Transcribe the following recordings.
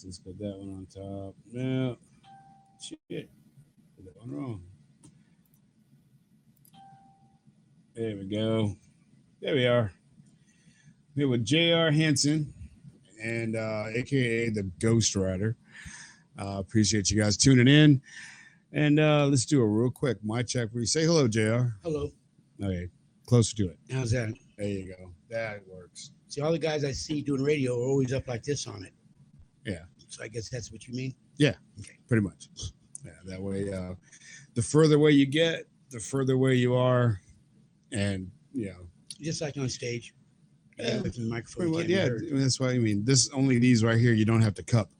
Let's put that one on top. No, shit, put that one wrong. There we go. There we are. Here with Jr Hanson and aka the Ghostwriter. Appreciate you guys tuning in. And let's do a real quick mic check where you say hello, JR. Hello. Okay, closer to it. How's that? There you go. That works. See, all the guys I see doing radio are always up like this on it. Yeah. So I guess that's what you mean? Yeah, okay. Pretty much. Yeah, that way, the further away you get, the further away you are. And, Just like on stage. Yeah, with the microphone. well, yeah, that's why I mean. This only these right here. You don't have to cup.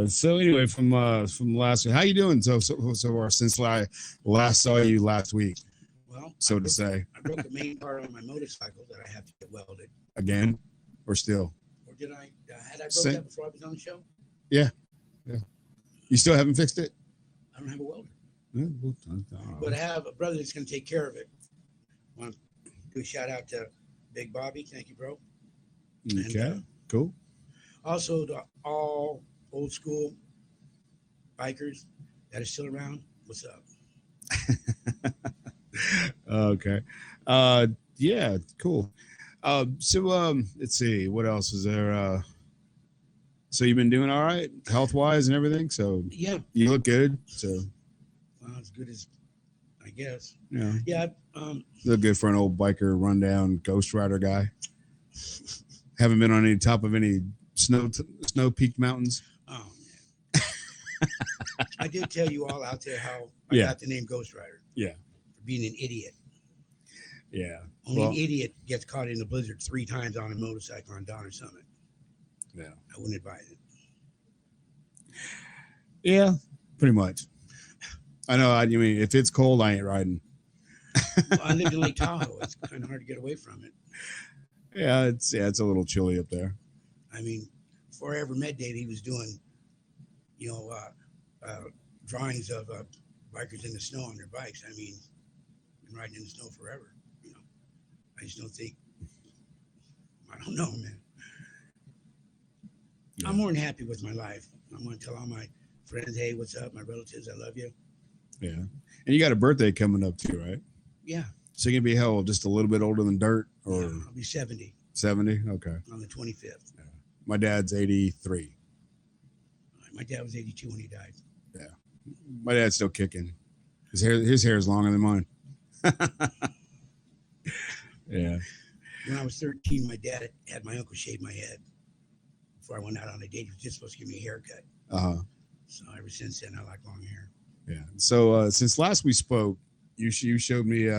So anyway, from last week, how you doing so far since I last saw you last week? Well, so to say, I broke the main part on my motorcycle that I have to get welded again, or still. Or did I? Had I broke that before I was on the show? Yeah. You still haven't fixed it? I don't have a welder. But I have a brother that's going to take care of it. I want to do a shout out to Big Bobby. Thank you, bro. Okay, and, cool. Also, to all old school bikers that are still around, what's up? Okay. Yeah, cool. So let's see, what else is there? So you've been doing all right, health wise and everything. So yeah, you look good. So well, as good as I guess. Yeah. Yeah. Look good for an old biker, rundown Ghostwriter guy. Haven't been on any top of any snow-peaked mountains. Oh man. I did tell you all out there how I got the name Ghostwriter. Yeah. For being an idiot. Yeah. Only an idiot gets caught in the blizzard 3 times on a motorcycle on Donner Summit. Yeah. I wouldn't advise it. Yeah, pretty much. I know. I mean, if it's cold, I ain't riding. Well, I live in Lake Tahoe. It's kind of hard to get away from it. Yeah, it's a little chilly up there. I mean, before I ever met Dave, he was doing, drawings of bikers in the snow on their bikes. I mean, been riding in the snow forever. I just don't think. I don't know, man. Yeah. I'm more than happy with my life. I want to tell all my friends, hey, what's up, my relatives, I love you. Yeah, and you got a birthday coming up too, right? Yeah. So you're gonna be how old? Just a little bit older than dirt, or I'll be 70. 70? Okay. On the 25th. Yeah. My dad's 83. My dad was 82 when he died. Yeah. My dad's still kicking. His hair is longer than mine. Yeah. When I was 13, my dad had my uncle shave my head before I went out on a date. He was just supposed to give me a haircut. So ever since then, I like long hair. Yeah. So since last we spoke, you showed me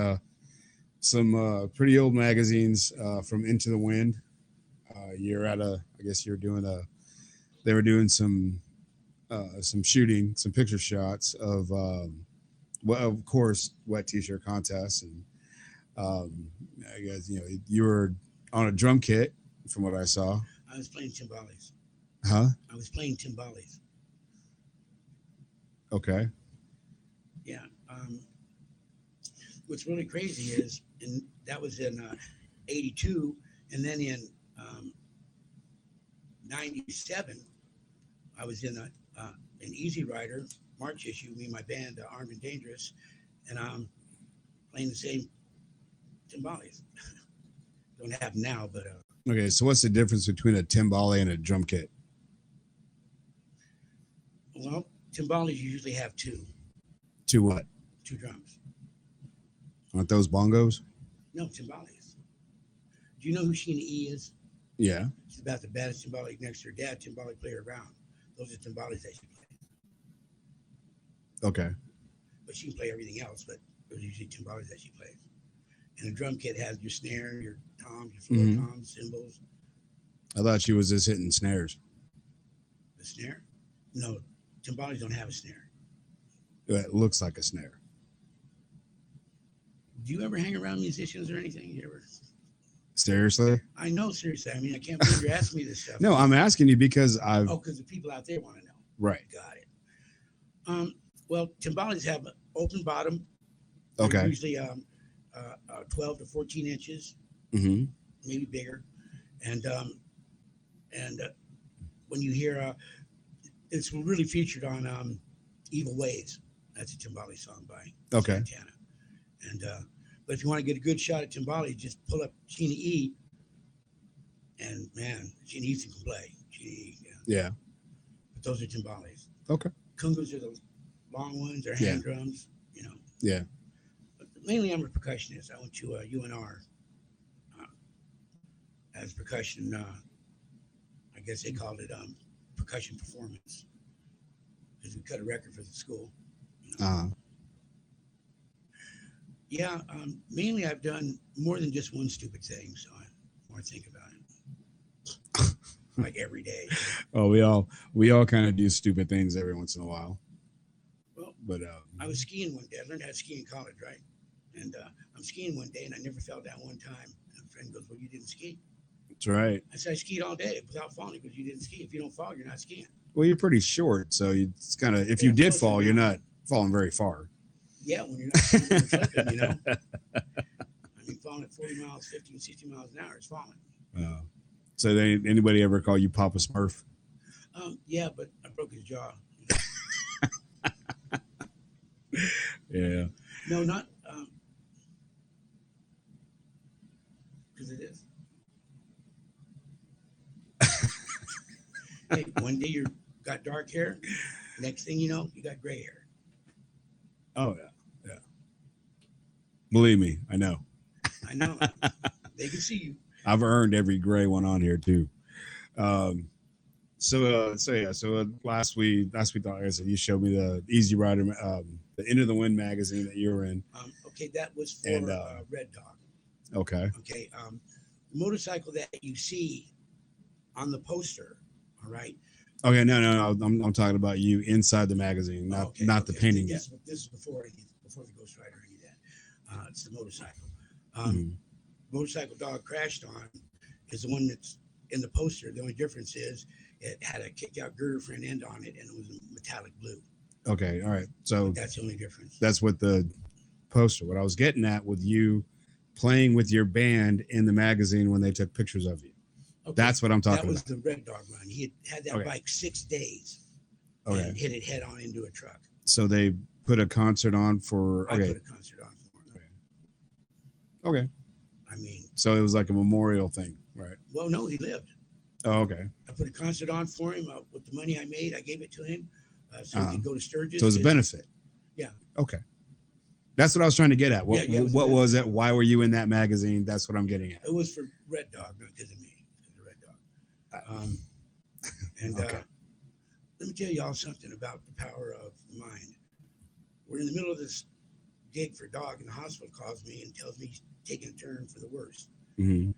some pretty old magazines from Into the Wind. You're at I guess you're doing they were doing some shooting, some picture shots of, of course, wet t-shirt contests. And I guess, you were on a drum kit from what I saw. I was playing timbales. Huh? I was playing timbales. Okay. Yeah. What's really crazy is, and that was in 82, and then in 97, I was in an Easy Rider March issue, me and my band, Armed and Dangerous, and I'm playing the same timbales. Don't have them now, but... Okay, so what's the difference between a timbale and a drum kit? Well, timbales usually have 2. 2 what? 2 drums. Aren't those bongos? No, timbales. Do you know who Sheena E is? Yeah. She's about the baddest timbale next to her dad, timbale player around. Those are timbales that she plays. Okay. But she can play everything else, but those are usually timbales that she plays. And a drum kit has your snare, your toms, your floor toms, cymbals. I thought she was just hitting snares. The snare? No, timbales don't have a snare. It looks like a snare. Do you ever hang around musicians or anything? You ever? Seriously? I know, seriously. I mean, I can't believe you're asking me this stuff. No, I'm asking you because I've... Oh, because the people out there want to know. Right. Got it. Well, timbales have an open bottom. Okay. They're usually 12 to 14 inches, maybe bigger. And And when you hear, it's really featured on Evil Ways. That's a Timbali song by Okay. Santana. And but if you want to get a good shot at Timbali, just pull up Gina E. And man, Gina E can play. Gina E, yeah. Yeah. But those are Timbalis. Okay. Kungas are the long ones. They're Yeah. hand drums. You know. Yeah. But mainly, I'm a percussionist. I went to UNR as percussion. I guess they called it percussion performance because we cut a record for the school. You know? Yeah, mainly I've done more than just one stupid thing, so I more think about it. Like every day. Oh, we all kind of do stupid things every once in a while. Well, but I was skiing one day. I learned how to ski in college, right? And I'm skiing one day, and I never fell down one time. And a friend goes, "Well, you didn't ski." That's right. I said, "I skied all day without falling because you didn't ski. If you don't fall, you're not skiing." Well, you're pretty short, so it's kind of if you did fall, you're not falling very far. Yeah, when you're not flipping, you know. I mean, falling at 40 miles, 50, 60 miles an hour is falling. So anybody ever call you Papa Smurf? Yeah, but I broke his jaw. Yeah. No, not because it is. Hey, one day you got dark hair. Next thing you know, you got gray hair. Oh yeah. Believe me, I know. I know. They can see you. I've earned every gray one on here too. So last week, like I said, you showed me the Easy Rider, the Into the Wind magazine that you were in. Okay, that was for Red Dog. Okay. Okay. The motorcycle that you see on the poster. All right. Okay. No. I'm talking about you inside the magazine, not the painting yet. This is before the Ghostrider or any of that. It's the motorcycle. Motorcycle Dog crashed on is the one that's in the poster. The only difference is it had a kicked out girder front end on it and it was metallic blue. Okay. All right. So that's the only difference. That's what the poster. What I was getting at with you playing with your band in the magazine when they took pictures of you. Okay. That's what I'm talking about. That was the Red Dog run. He had that bike 6 days and hit it head on into a truck. So they put a concert on for. I put a concert on for him. Okay. I mean, so it was like a memorial thing, right? Well, no, he lived. Oh, okay. I put a concert on for him with the money I made. I gave it to him so he could go to Sturgis. So it was a benefit. Yeah. Okay. That's what I was trying to get at. What was it? Why were you in that magazine? That's what I'm getting at. It was for Red Dog, not because of me. Because of Red Dog. Let me tell you all something about the power of the mind. We're in the middle of this gig for Dog, and the hospital calls me and tells me he's taking a turn for the worst. Mm-hmm.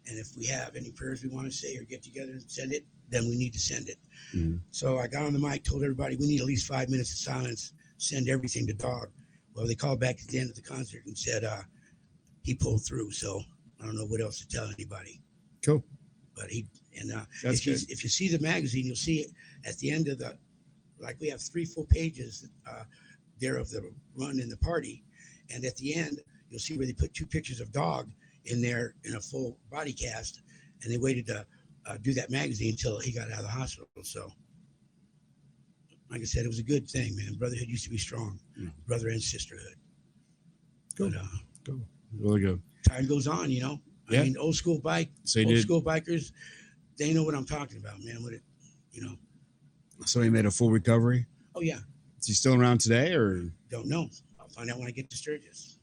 And if we have any prayers we want to say or get together and send it, then we need to send it. Mm-hmm. So I got on the mic, told everybody we need at least 5 minutes of silence, send everything to Dog. Well, they called back at the end of the concert and said he pulled through. So I don't know what else to tell anybody. Cool. But if you see the magazine, you'll see it at the end of we have 3 full pages there of the run and the party. And at the end, you'll see where they put 2 pictures of Dog in there in a full body cast. And they waited to do that magazine until he got out of the hospital. So, like I said, it was a good thing, man. Brotherhood used to be strong. Brother and sisterhood. Cool. But, cool. Really good. Time goes on, you know. I mean, old school bikers, they know what I'm talking about, man. So he made a full recovery? Oh, yeah. Is he still around today or? Don't know. I'll find out when I get to Sturgis.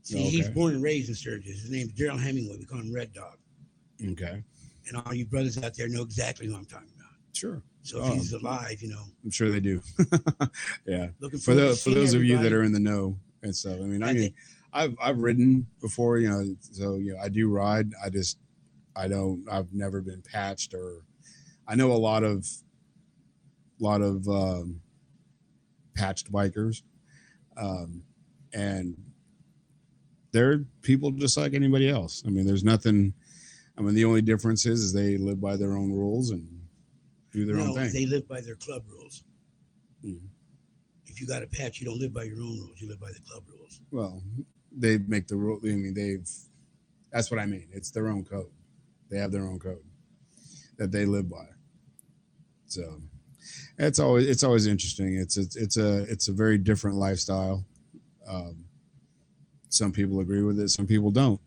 See, he's born and raised in Sturgis. His name's Daryl Hemingway. We call him Red Dog. Okay. And all you brothers out there know exactly who I'm talking about. Sure. So if he's alive, I'm sure they do. Yeah. For those of you that are in the know and stuff. I mean, I've ridden before, so I do ride. I've never been patched or I know a lot of patched bikers. And they're people just like anybody else. I mean, there's nothing. I mean, the only difference is they live by their own rules and do their own thing. They live by their club rules. Mm-hmm. If you got a patch, you don't live by your own rules. You live by the club rules. Well, they make the rule. I mean, that's what I mean. It's their own code. They have their own code. that they live by. So it's always interesting. It's a very different lifestyle. Um, some people agree with it, some people don't,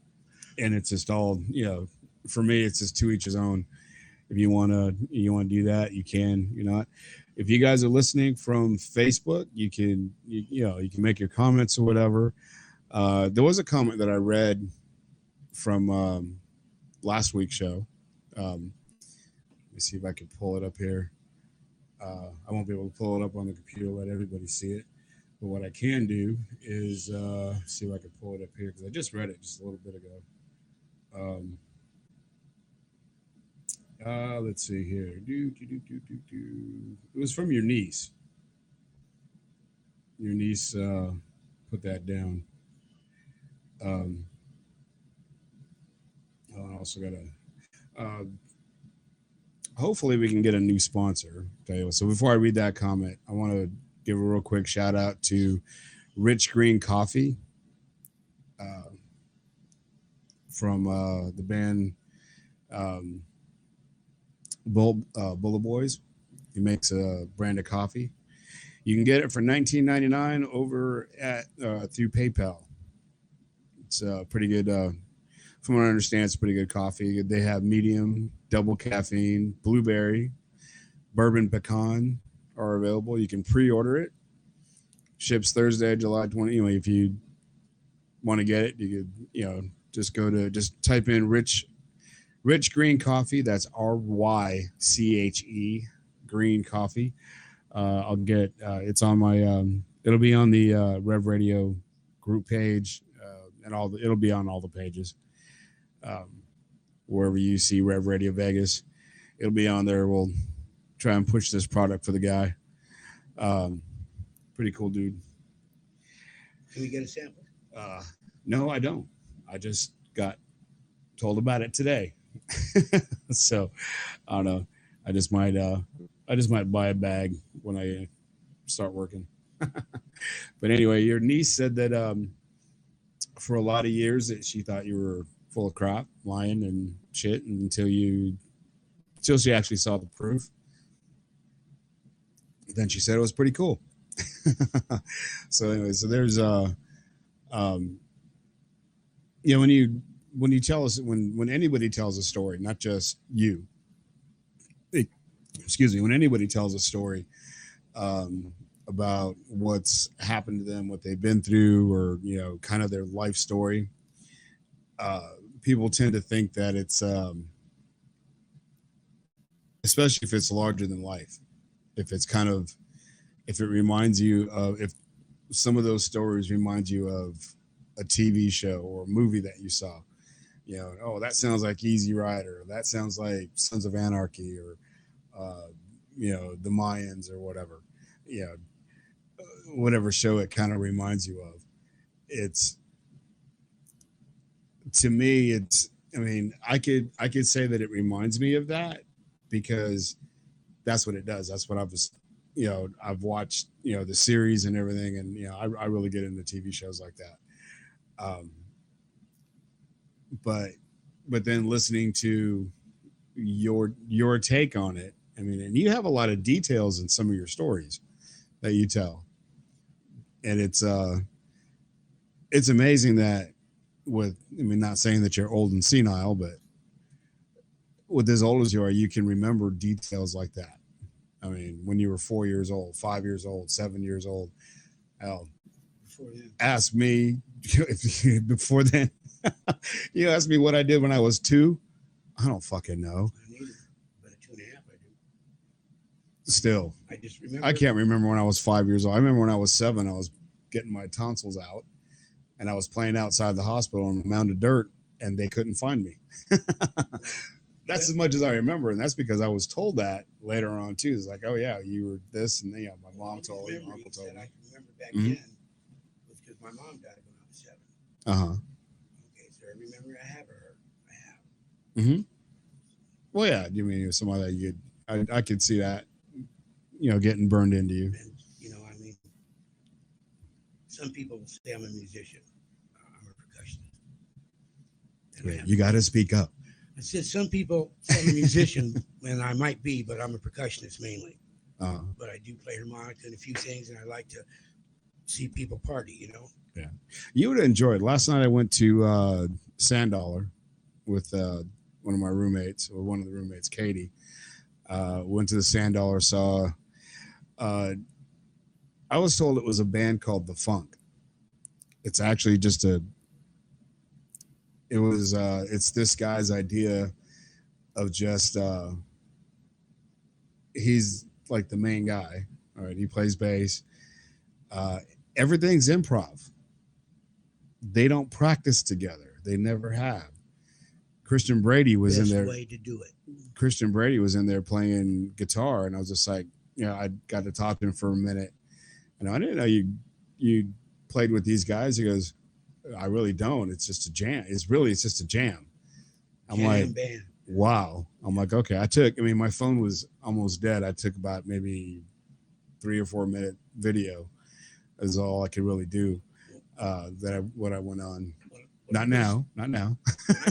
and it's just all, for me, it's just to each his own. If you want to do that, you can. You're not. If you guys are listening from Facebook, you can make your comments or whatever. There was a comment that I read from last week's show. Let me see if I can pull it up here. I won't be able to pull it up on the computer, let everybody see it. But what I can do is see if I can pull it up here, because I just read it just a little bit ago. Let's see here. It was from your niece. Your niece put that down. I also got to. Hopefully, we can get a new sponsor. Okay, so before I read that comment, I want to give a real quick shout out to Rich Green Coffee from the band Bullet Boys. He makes a brand of coffee. You can get it for $19.99 over at through PayPal. It's pretty good. From what I understand, it's pretty good coffee. They have medium, double caffeine, blueberry, bourbon pecan are available. You can pre-order it. Ships Thursday, July 20. Anyway, if you want to get it, you could, just type in Rich Green Coffee. That's RYCHE Green Coffee. I'll get it's on my it'll be on the Rev Radio group page and it'll be on all the pages. Wherever you see Rev Radio Vegas, it'll be on there. We'll try and push this product for the guy. Pretty cool dude. Can we get a sample? No, I don't. I just got told about it today. So I don't know. I just might buy a bag when I start working. But anyway, your niece said that for a lot of years that she thought you were full of crap, lying and shit, until she actually saw the proof. Then she said it was pretty cool. So anyway, so there's when you tell us, when anybody tells a story, not just you, when anybody tells a story about what's happened to them, what they've been through, or kind of their life story, people tend to think that it's especially if it's larger than life, if it reminds you of, if some of those stories remind you of a TV show or a movie that you saw, oh, that sounds like Easy Rider, that sounds like Sons of Anarchy, or the Mayans, or whatever, whatever show it kind of reminds you of. It's, to me, I could say that it reminds me of that, because that's what it does. That's what I've watched, the series and everything. And, I really get into TV shows like that. But then listening to your take on it, and you have a lot of details in some of your stories that you tell. And it's amazing that not saying that you're old and senile, but with as old as you are, you can remember details like that. When you were 4 years old, 5 years old, 7 years old. Ask me before then. You asked me what I did when I was 2. I don't fucking know. But at 2.5, I do. Still, I just remember. I can't remember when I was 5 years old. I remember when I was 7, I was getting my tonsils out, and I was playing outside the hospital on a mound of dirt, and they couldn't find me. That's as much as I remember, and that's because I was told that later on too. It's like, oh yeah, you were this, and my mom told me, my uncle told me. I can remember back then was because my mom died when I was 7. Okay, so every memory I have of her, I have. Well, yeah, somebody that you could, I could see that, getting burned into you. And, some people say I'm a musician. I'm a percussionist. Yeah, you got to speak up. I said some people say I'm a musician, and I might be, but I'm a percussionist mainly. But I do play harmonica and a few things, and I like to see people party. Yeah, you would enjoy it. Last night I went to Sand Dollar with one of my roommates, or one of the roommates, Katie. Went to the Sand Dollar, saw. I was told it was a band called The Funk. It's actually just a. It was. It's this guy's idea of just. He's like the main guy. All right, he plays bass. Everything's improv. They don't practice together. They never have. Christian Brady was Best in there. way to do it. Christian Brady was in there playing guitar, and I was just like, I got to talk to him for a minute. And I didn't know you played with these guys. He goes, I really don't. It's just a jam. It's just a jam. I'm like, band. Wow. I'm like, okay. My phone was almost dead. I took about maybe 3 or 4 minute video is all I could really do. What I went on. Not now. I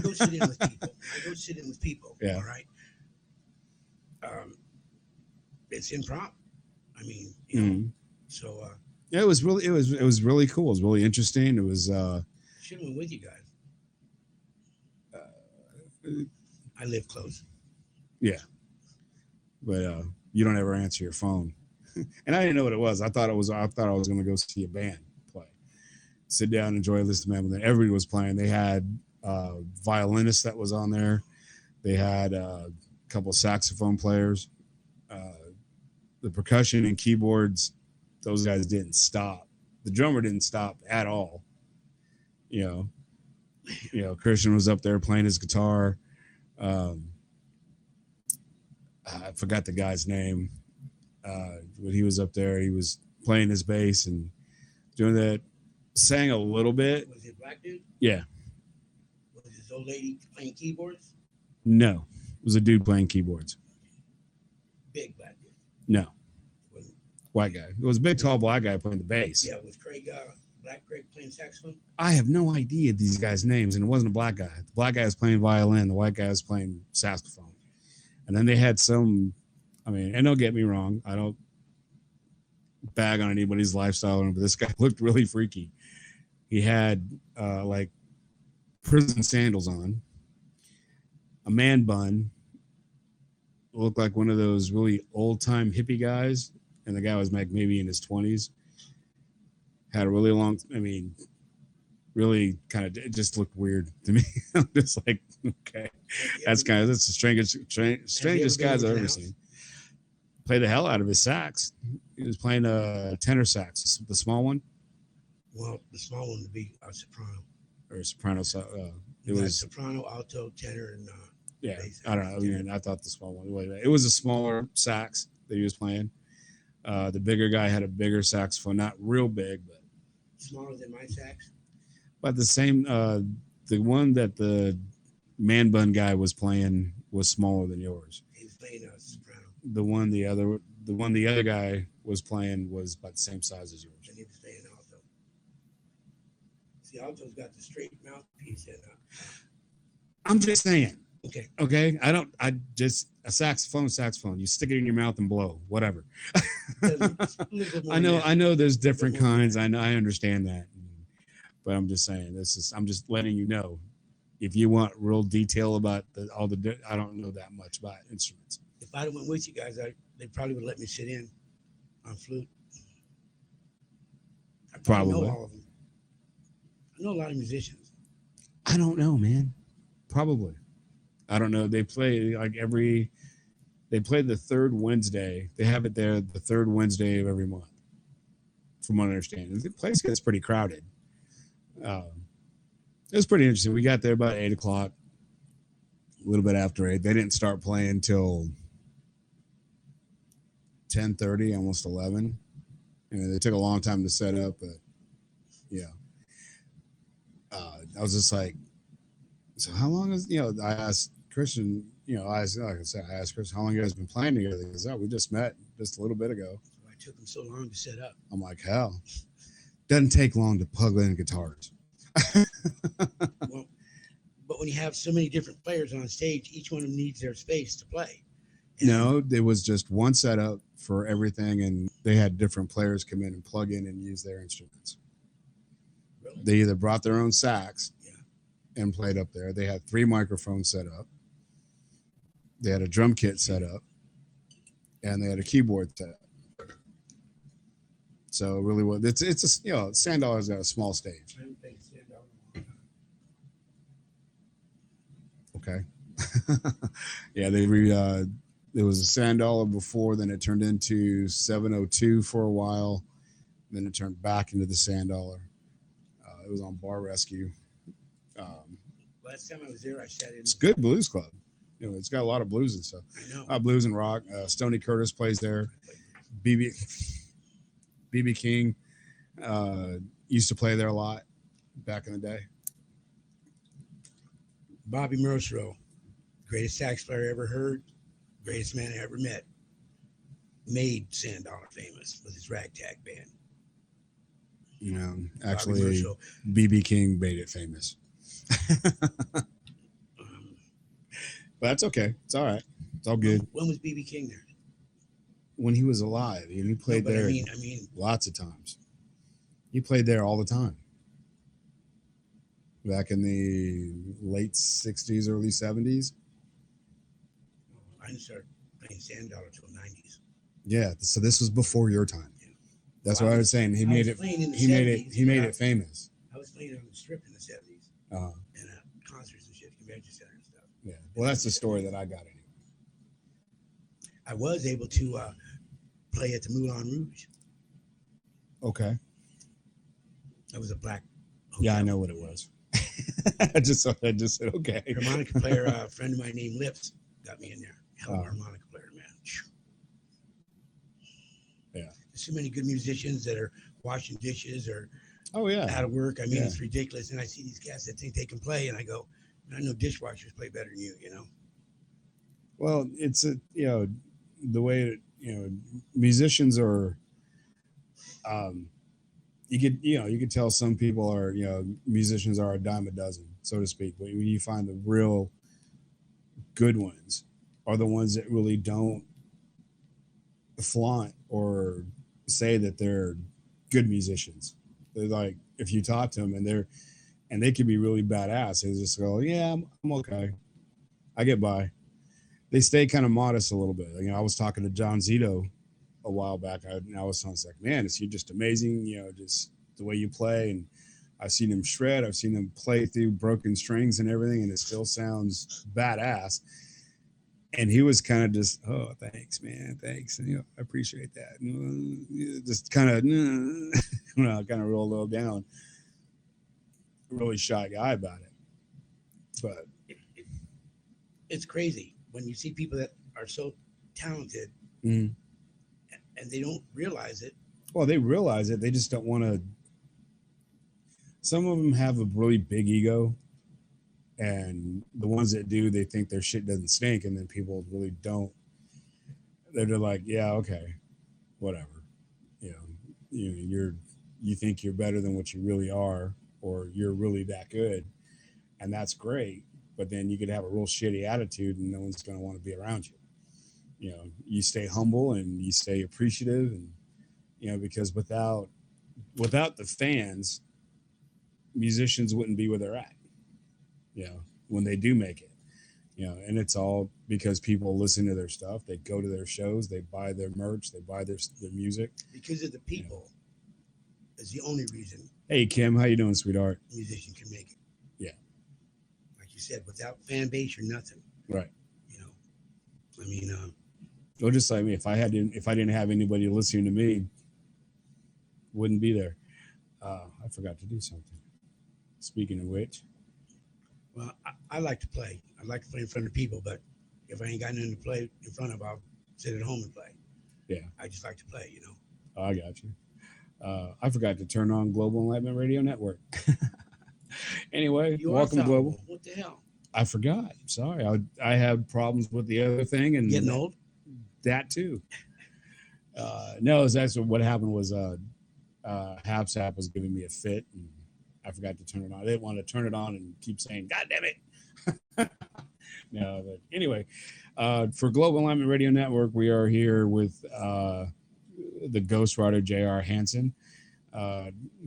go sit in with people. Yeah. All right. It's improv. I mean, so. Yeah, it was really cool. It was really interesting. It was. Should have went with you guys. I live close. Yeah, but you don't ever answer your phone, and I didn't know what it was. I thought I was going to go see a band play, sit down, enjoy, listen to them. And then everybody was playing. They had violinist that was on there. They had a couple of saxophone players. The percussion and keyboards, those guys didn't stop. The drummer didn't stop at all. Christian was up there playing his guitar. I forgot the guy's name. When he was up there, he was playing his bass and doing that. Sang a little bit. Was it black dude? Yeah. Was this old lady playing keyboards? No, it was a dude playing keyboards. Big black dude. No. White guy. It was a big, tall black guy playing the bass. Yeah, was Black Craig playing saxophone? I have no idea these guys' names, and it wasn't a black guy. The black guy was playing violin. The white guy was playing saxophone. And then they had some, and don't get me wrong, I don't bag on anybody's lifestyle, but this guy looked really freaky. He had like prison sandals on, a man bun, looked like one of those really old-time hippie guys, and the guy was like maybe in his 20s. Had a really long, really kind of, it just looked weird to me. I'm just like, okay, that's the strangest guys I've ever seen. Played the hell out of his sax. He was playing a tenor sax, the small one. Well, the small one would be a soprano. Or a soprano. It was soprano, alto, tenor, and yeah. I don't know. I thought the small one. It was a smaller sax that he was playing. The bigger guy had a bigger saxophone, not real big, but smaller than my sax. But the same, the one that the man bun guy was playing was smaller than yours. He was playing a soprano. The one the other guy was playing was about the same size as yours. And he was playing alto. See, alto's got the straight mouthpiece. And I'm just saying. Okay. I just a saxophone. You stick it in your mouth and blow, whatever. I know there's different kinds. I understand that. But I'm just saying I'm just letting you know. If you want real detail about I don't know that much about instruments. If I went with you guys, they probably would let me sit in on flute. I probably know all of them. I know a lot of musicians. I don't know, man. Probably. I don't know. They play the third Wednesday. They have it there the third Wednesday of every month, from what I understand. The place gets pretty crowded. It was pretty interesting. We got there about 8 o'clock, a little bit after 8. They didn't start playing till 10:30, almost 11. They took a long time to set up, but yeah. I was just like, so how long is, I asked Christian, I asked Christian, how long you guys been playing together? He goes, we just met just a little bit ago. Why it took them so long to set up? I'm like, hell, doesn't take long to plug in guitars. Well, But when you have so many different players on stage, each one of them needs their space to play. And No, there was just one setup for everything, and they had different players come in and plug in and use their instruments. really, They either brought their own sax yeah. and played up there. They had 3 microphones set up. They had a drum kit set up, and they had a keyboard set up. So really, what it's a Sand Dollar's got a small stage. I haven't played Sand Dollar in a long time. Okay. Yeah, there was a Sand Dollar before, then it turned into 702 for a while, then it turned back into the Sand Dollar. It was on Bar Rescue. Last time I was there, I sat in. It's a good blues club. It's got a lot of blues and stuff. I know. Blues and rock. Stoney Curtis plays there. BB King used to play there a lot back in the day. Bobby Merceau, greatest sax player I ever heard, greatest man I ever met, made Sand Dollar famous with his ragtag band. Actually, BB King made it famous. But that's okay. It's all right. It's all good. When was BB King there? When he was alive, and he played there I mean, lots of times. He played there all the time. Back in the late 60s, early 70s. I didn't start playing Sand Dollar until the 90s. Yeah, so this was before your time. Yeah. That's what I was saying. He made it famous. I was playing on the Strip in the 70s. Uh-huh. And concerts and shit, convention center and stuff. Yeah. Well, that's the story that I got anyway. I was able to play at the Moulin Rouge. Okay. That was a black hotel. Yeah, I know what it was. I just said okay. Harmonica player, a friend of mine named Lips, got me in there. Hell of a harmonica player, man. Yeah. There's so many good musicians that are washing dishes or out of work. I mean, it's ridiculous. And I see these guys that think they can play, and I go, I know dishwashers play better than you. Well, it's the way musicians are. You could tell some people are musicians are a dime a dozen, so to speak. But when you find the real good ones, are the ones that really don't flaunt or say that they're good musicians. They're like, if you talk to them and they can be really badass, they just go, yeah, I'm okay, I get by. They stay kind of modest a little bit. I was talking to John Zito a while back, and I was like, man, you're just amazing, just the way you play. And I've seen him shred, I've seen him play through broken strings and everything, and it still sounds badass. And he was kind of just, oh, thanks, man, thanks, and I appreciate that. And just kind of, kind of roll a little down. Really shy guy about it, but it's crazy when you see people that are so talented. Mm-hmm. And they don't realize it. Well, they realize it. They just don't want to. Some of them have a really big ego, and the ones that do, they think their shit doesn't stink, and then people really don't. They're like, yeah, okay, whatever. You think you're better than what you really are, or you're really that good, and that's great. But then you could have a real shitty attitude, and no one's going to want to be around you. You stay humble and you stay appreciative, and because without the fans, musicians wouldn't be where they're at. When they do make it, and it's all because people listen to their stuff, they go to their shows, they buy their merch, they buy their music. Because of the people is the only reason. Hey Kim, how you doing, sweetheart? A musician can make it. Yeah. Like you said, without fan base, you're nothing. Right. I mean, well, just like me, if I didn't have anybody listening to me, wouldn't be there. I forgot to do something. Speaking of which, well, I like to play. I like to play in front of people, but if I ain't got nothing to play in front of, I'll sit at home and play. Yeah, I just like to play. I got you. I forgot to turn on Global Enlightenment Radio Network. Anyway, welcome to Global. What the hell? I forgot. Sorry, I have problems with the other thing and getting old. That too. No, that's what happened was HapSap was giving me a fit, and I forgot to turn it on. I didn't want to turn it on and keep saying, "God damn it!" No, but anyway, for Global Alignment Radio Network, we are here with the Ghostwriter Jr Hanson,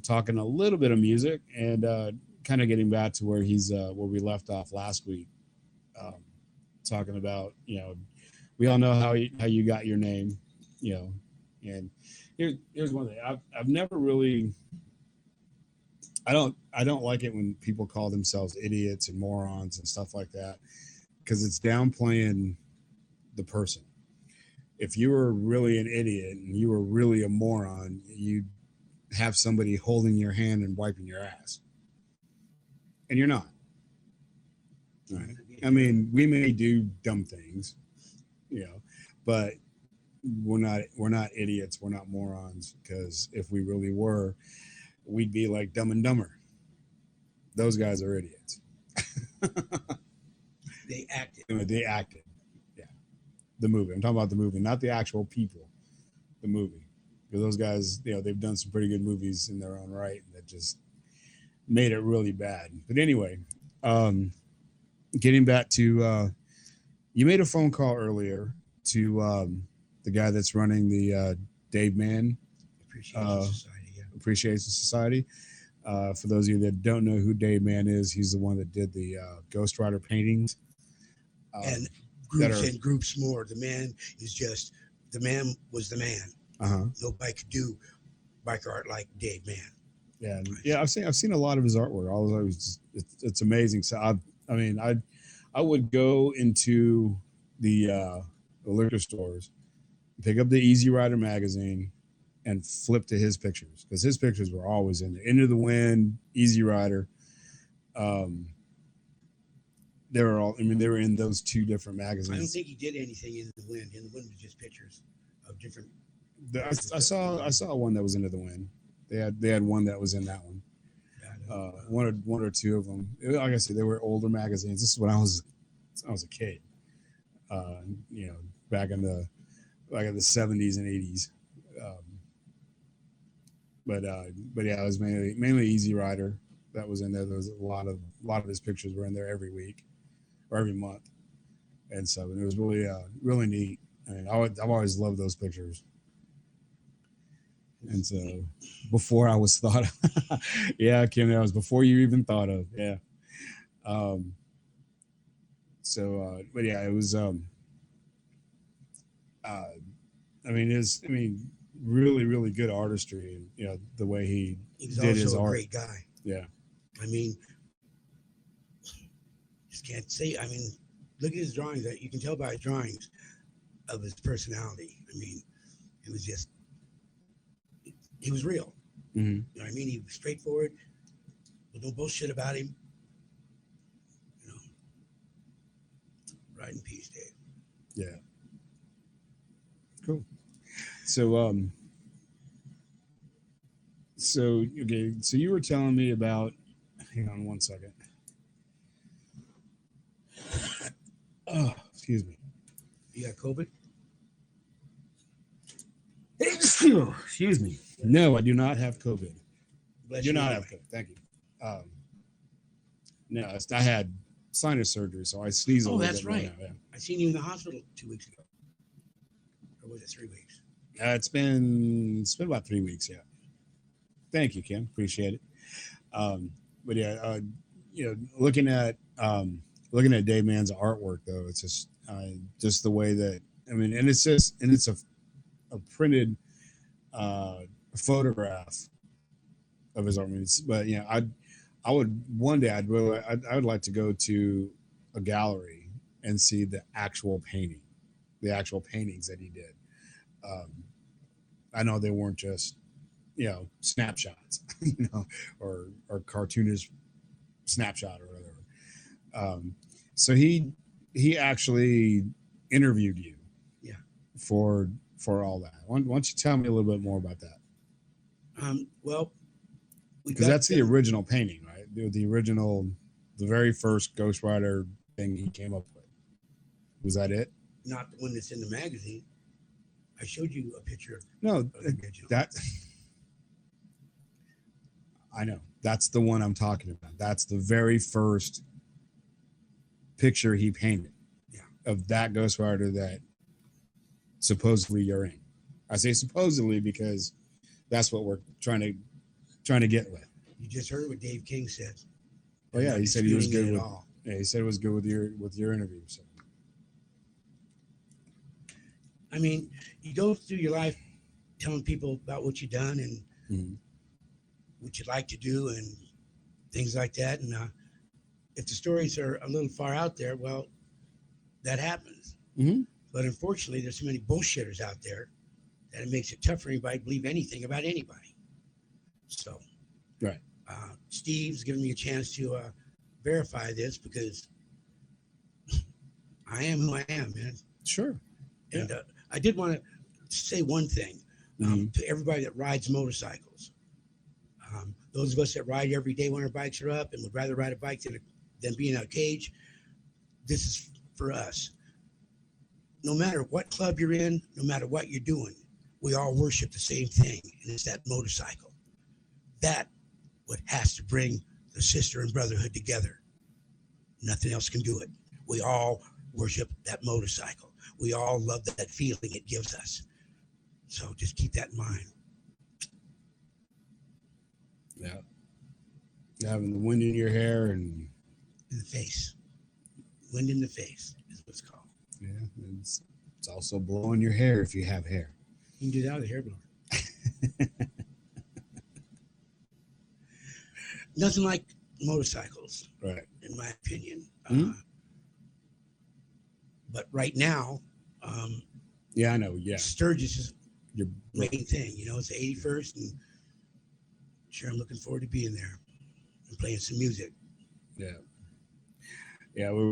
talking a little bit of music and kind of getting back to where where we left off last week, talking about, we all know how you got your name, and here's one thing. I've never really, I don't like it when people call themselves idiots and morons and stuff like that, because it's downplaying the person. If you were really an idiot and you were really a moron, you'd have somebody holding your hand and wiping your ass. And you're not. Right? I mean, we may do dumb things, but we're not idiots. We're not morons, because if we really were, we'd be like Dumb and Dumber. Those guys are idiots. They acted. They acted. Yeah. The movie. I'm talking about the movie, not the actual people. The movie. Because those guys, they've done some pretty good movies in their own right that just made it really bad. But anyway, getting back to, you made a phone call earlier to the guy that's running the Dave Mann Appreciation Society. For those of you that don't know who Dave Mann is, he's the one that did the Ghostwriter paintings. And groups more. The man was the man. Uh-huh. Nobody could do biker art like Dave Mann. Yeah, yeah. I've seen a lot of his artwork. It's amazing. So I would go into the liquor stores, pick up the Easy Rider magazine, and flip to his pictures, because his pictures were always in there. Into the Wind, Easy Rider. They were in those two different magazines. I don't think he did anything in the Wind. In the Wind was just pictures of different. I saw one that was Into the Wind. They had one that was in that one. One or two of them. Like I said, they were older magazines. This is when I was a kid. Back in the 70s and 80s. But yeah, it was mainly Easy Rider that was in there. There was a lot of his pictures were in there every week or every month, and so it was really really neat. I mean, I've always loved those pictures. And so before I was thought of, yeah, Kim, that was before you even thought of, yeah. But yeah, it was, really, really good artistry, and, the way he did his art. He's also a great guy. Yeah. I mean, just can't say, look at his drawings. You can tell by his drawings of his personality. I mean, it was just, he was real. Mm-hmm. You know what I mean? He was straightforward, with no bullshit about him. Ride in peace, Dave. Yeah. Cool. So, okay. So you were telling me about, hang on one second. Oh, excuse me. You got COVID? Excuse me. No, I do not have COVID. Bless Do you not anyway. have COVID. Thank you. No, I had sinus surgery, so I sneeze a Oh, little that's bit. right. Now, yeah. I seen you in the hospital 2 weeks ago. Or was it 3 weeks? It's been about 3 weeks. Yeah. Thank you, Kim. Appreciate it. But yeah, looking at Dave Mann's artwork, though, it's just the way that, and it's a printed photograph of his art. But I would one day I would like to go to a gallery and see the actual paintings that he did. I know they weren't just snapshots, or cartoonish snapshot or whatever. So he actually interviewed you, for all that. Why don't you tell me a little bit more about that? Well, because that's the original painting, right? The very first Ghostwriter thing he came up with. Was that it? Not the one that's in the magazine. I showed you a picture. No, of the original. I know. That's the one I'm talking about. That's the very first picture he painted Yeah. of that Ghostwriter that supposedly you're in. I say supposedly because that's what we're trying to get with. You just heard what Dave King said. Oh yeah, he said he was good with. All. Yeah, he said it was good with your interview. So. I mean, you go through your life telling people about what you've done and Mm-hmm. what you'd like to do and things like that. And if the stories are a little far out there, well, that happens. Mm-hmm. But unfortunately, there's so many bullshitters out there that it makes it tough for anybody to believe anything about anybody. So, right. Steve's given me a chance to verify this because I am who I am, man. Sure. And I did want to say one thing to everybody that rides motorcycles. Those of us that ride every day when our bikes are up and would rather ride a bike than be in a cage, this is for us. No matter what club you're in, no matter what you're doing, we all worship the same thing, and it's that motorcycle. That what has to bring the sister and brotherhood together. Nothing else can do it. We all worship that motorcycle. We all love that feeling it gives us. So just keep that in mind. Yeah. Having the wind in your hair and in the face. Wind in the face is what it's called. Yeah, it's also blowing your hair if you have hair. You can do that with a hair blower. Nothing like motorcycles, right? In my opinion. Mm-hmm. But right now, yeah, I know. Yeah, Sturgis is your main thing. You know, it's the 81st, and sure, I'm looking forward to being there and playing some music. Yeah, yeah, we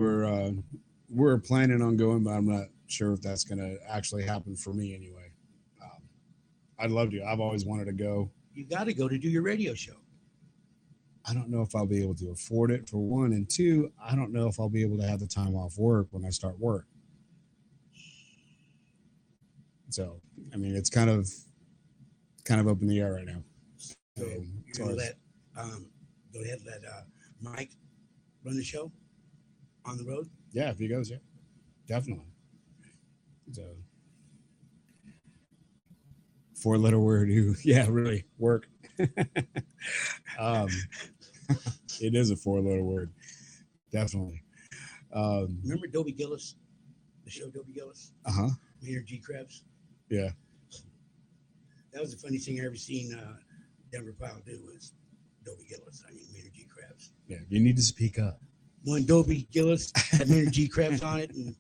were planning on going, but I'm not sure if that's going to actually happen for me anyway. I'd love to. I've always wanted to go. You got to go to do your radio show. I don't know if I'll be able to afford it, for one, and two, I don't know if I'll be able to have the time off work when I start work. So, I mean, it's kind of up in the air right now. So you're gonna let go ahead and let Mike run the show on the road? Yeah, if he goes, yeah, definitely. So, 4-letter word, yeah, really work. It is a 4-letter word, definitely. Remember Dobie Gillis, the show Dobie Gillis? Maynard G. Krebs. Yeah, that was the funniest thing I ever seen Denver Pyle do was Dobie Gillis. I mean Maynard G. Krebs. Yeah, you need to speak up. When Dobie Gillis had Maynard G. Krebs on it, and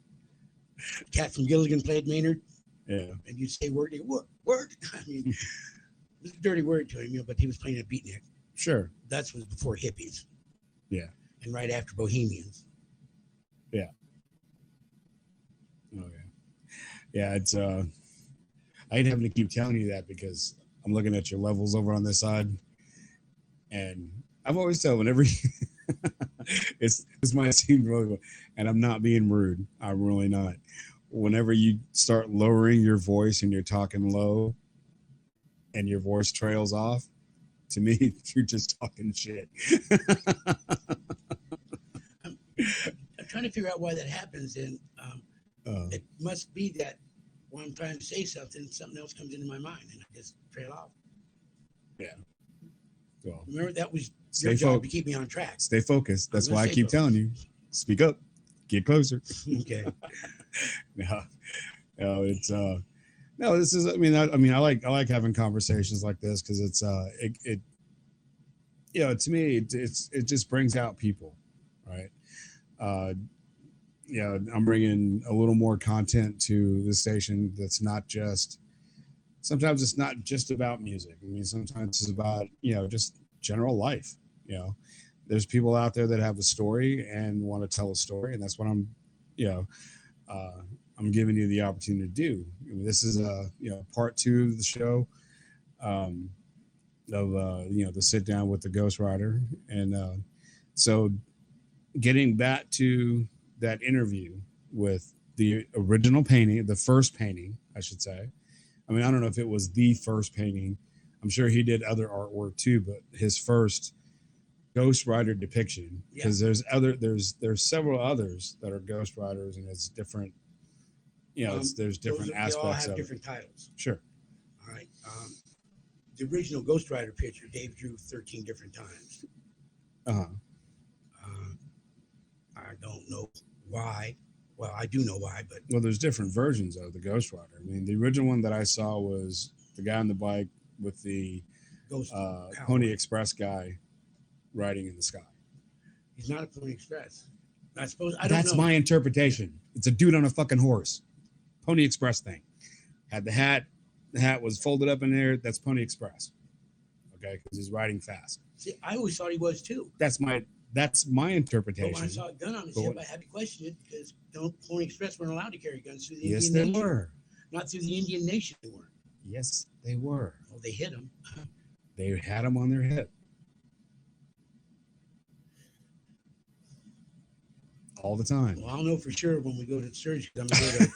Cat from Gilligan played Maynard. Yeah, and you'd say word. I mean, it was a dirty word to him, you know, but he was playing a beatnik. Sure. That was before hippies. Yeah. And right after Bohemians. Yeah. Oh yeah. Yeah, it's I ain't having to keep telling you that because I'm looking at your levels over on this side, and I've always told whenever this might seem really, and I'm not being rude. I'm really not. Whenever you start lowering your voice and you're talking low, and your voice trails off, to me, you're just talking shit. I'm trying to figure out why that happens, and it must be that when I'm trying to say something else comes into my mind, and I just trail off. Yeah. Well, remember, that was your job to keep me on track. Stay focused. That's why I keep telling you, speak up, get closer. Okay. No, it's no, this is, I mean, I like having conversations like this because it's it you know, to me it just brings out people, right? You know, I'm bringing a little more content to the station that's not just, sometimes it's not just about music. I mean, sometimes it's about, you know, just general life. You know, there's people out there that have a story and want to tell a story, and that's what I'm, you know, I'm giving you the opportunity to do. I mean, this is you know, part 2 of the show, of you know, the sit down with the Ghostwriter, and so getting back to that interview with the original painting, the first painting, I should say. I mean, I don't know if it was the first painting. I'm sure he did other artwork too, but his first Ghost Rider depiction, because there's several others that are Ghost Riders, and it's different. There's different aspects. They all have of different titles. Sure. All right. The original Ghost Rider picture, Dave drew 13 different times. Uh-huh. I don't know why. Well, I do know why, but there's different versions of the Ghost Rider. I mean, the original one that I saw was the guy on the bike with the Pony Express guy riding in the sky. He's not a Pony Express. I suppose I don't That's know. my interpretation. It's a dude on a fucking horse. Pony Express thing. Had the hat. The hat was folded up in there. That's Pony Express. Okay, because he's riding fast. See, I always thought he was too. That's my interpretation. But when I saw a gun on his hip, I had to question it because Pony Express weren't allowed to carry guns through the Yes, Indian they Nation. were. Not through the Indian Nation, they weren't. Yes, they were. Well, they hit him. They had him on their hip. All the time. Well, I'll know for sure when we go to the surgery. I'm going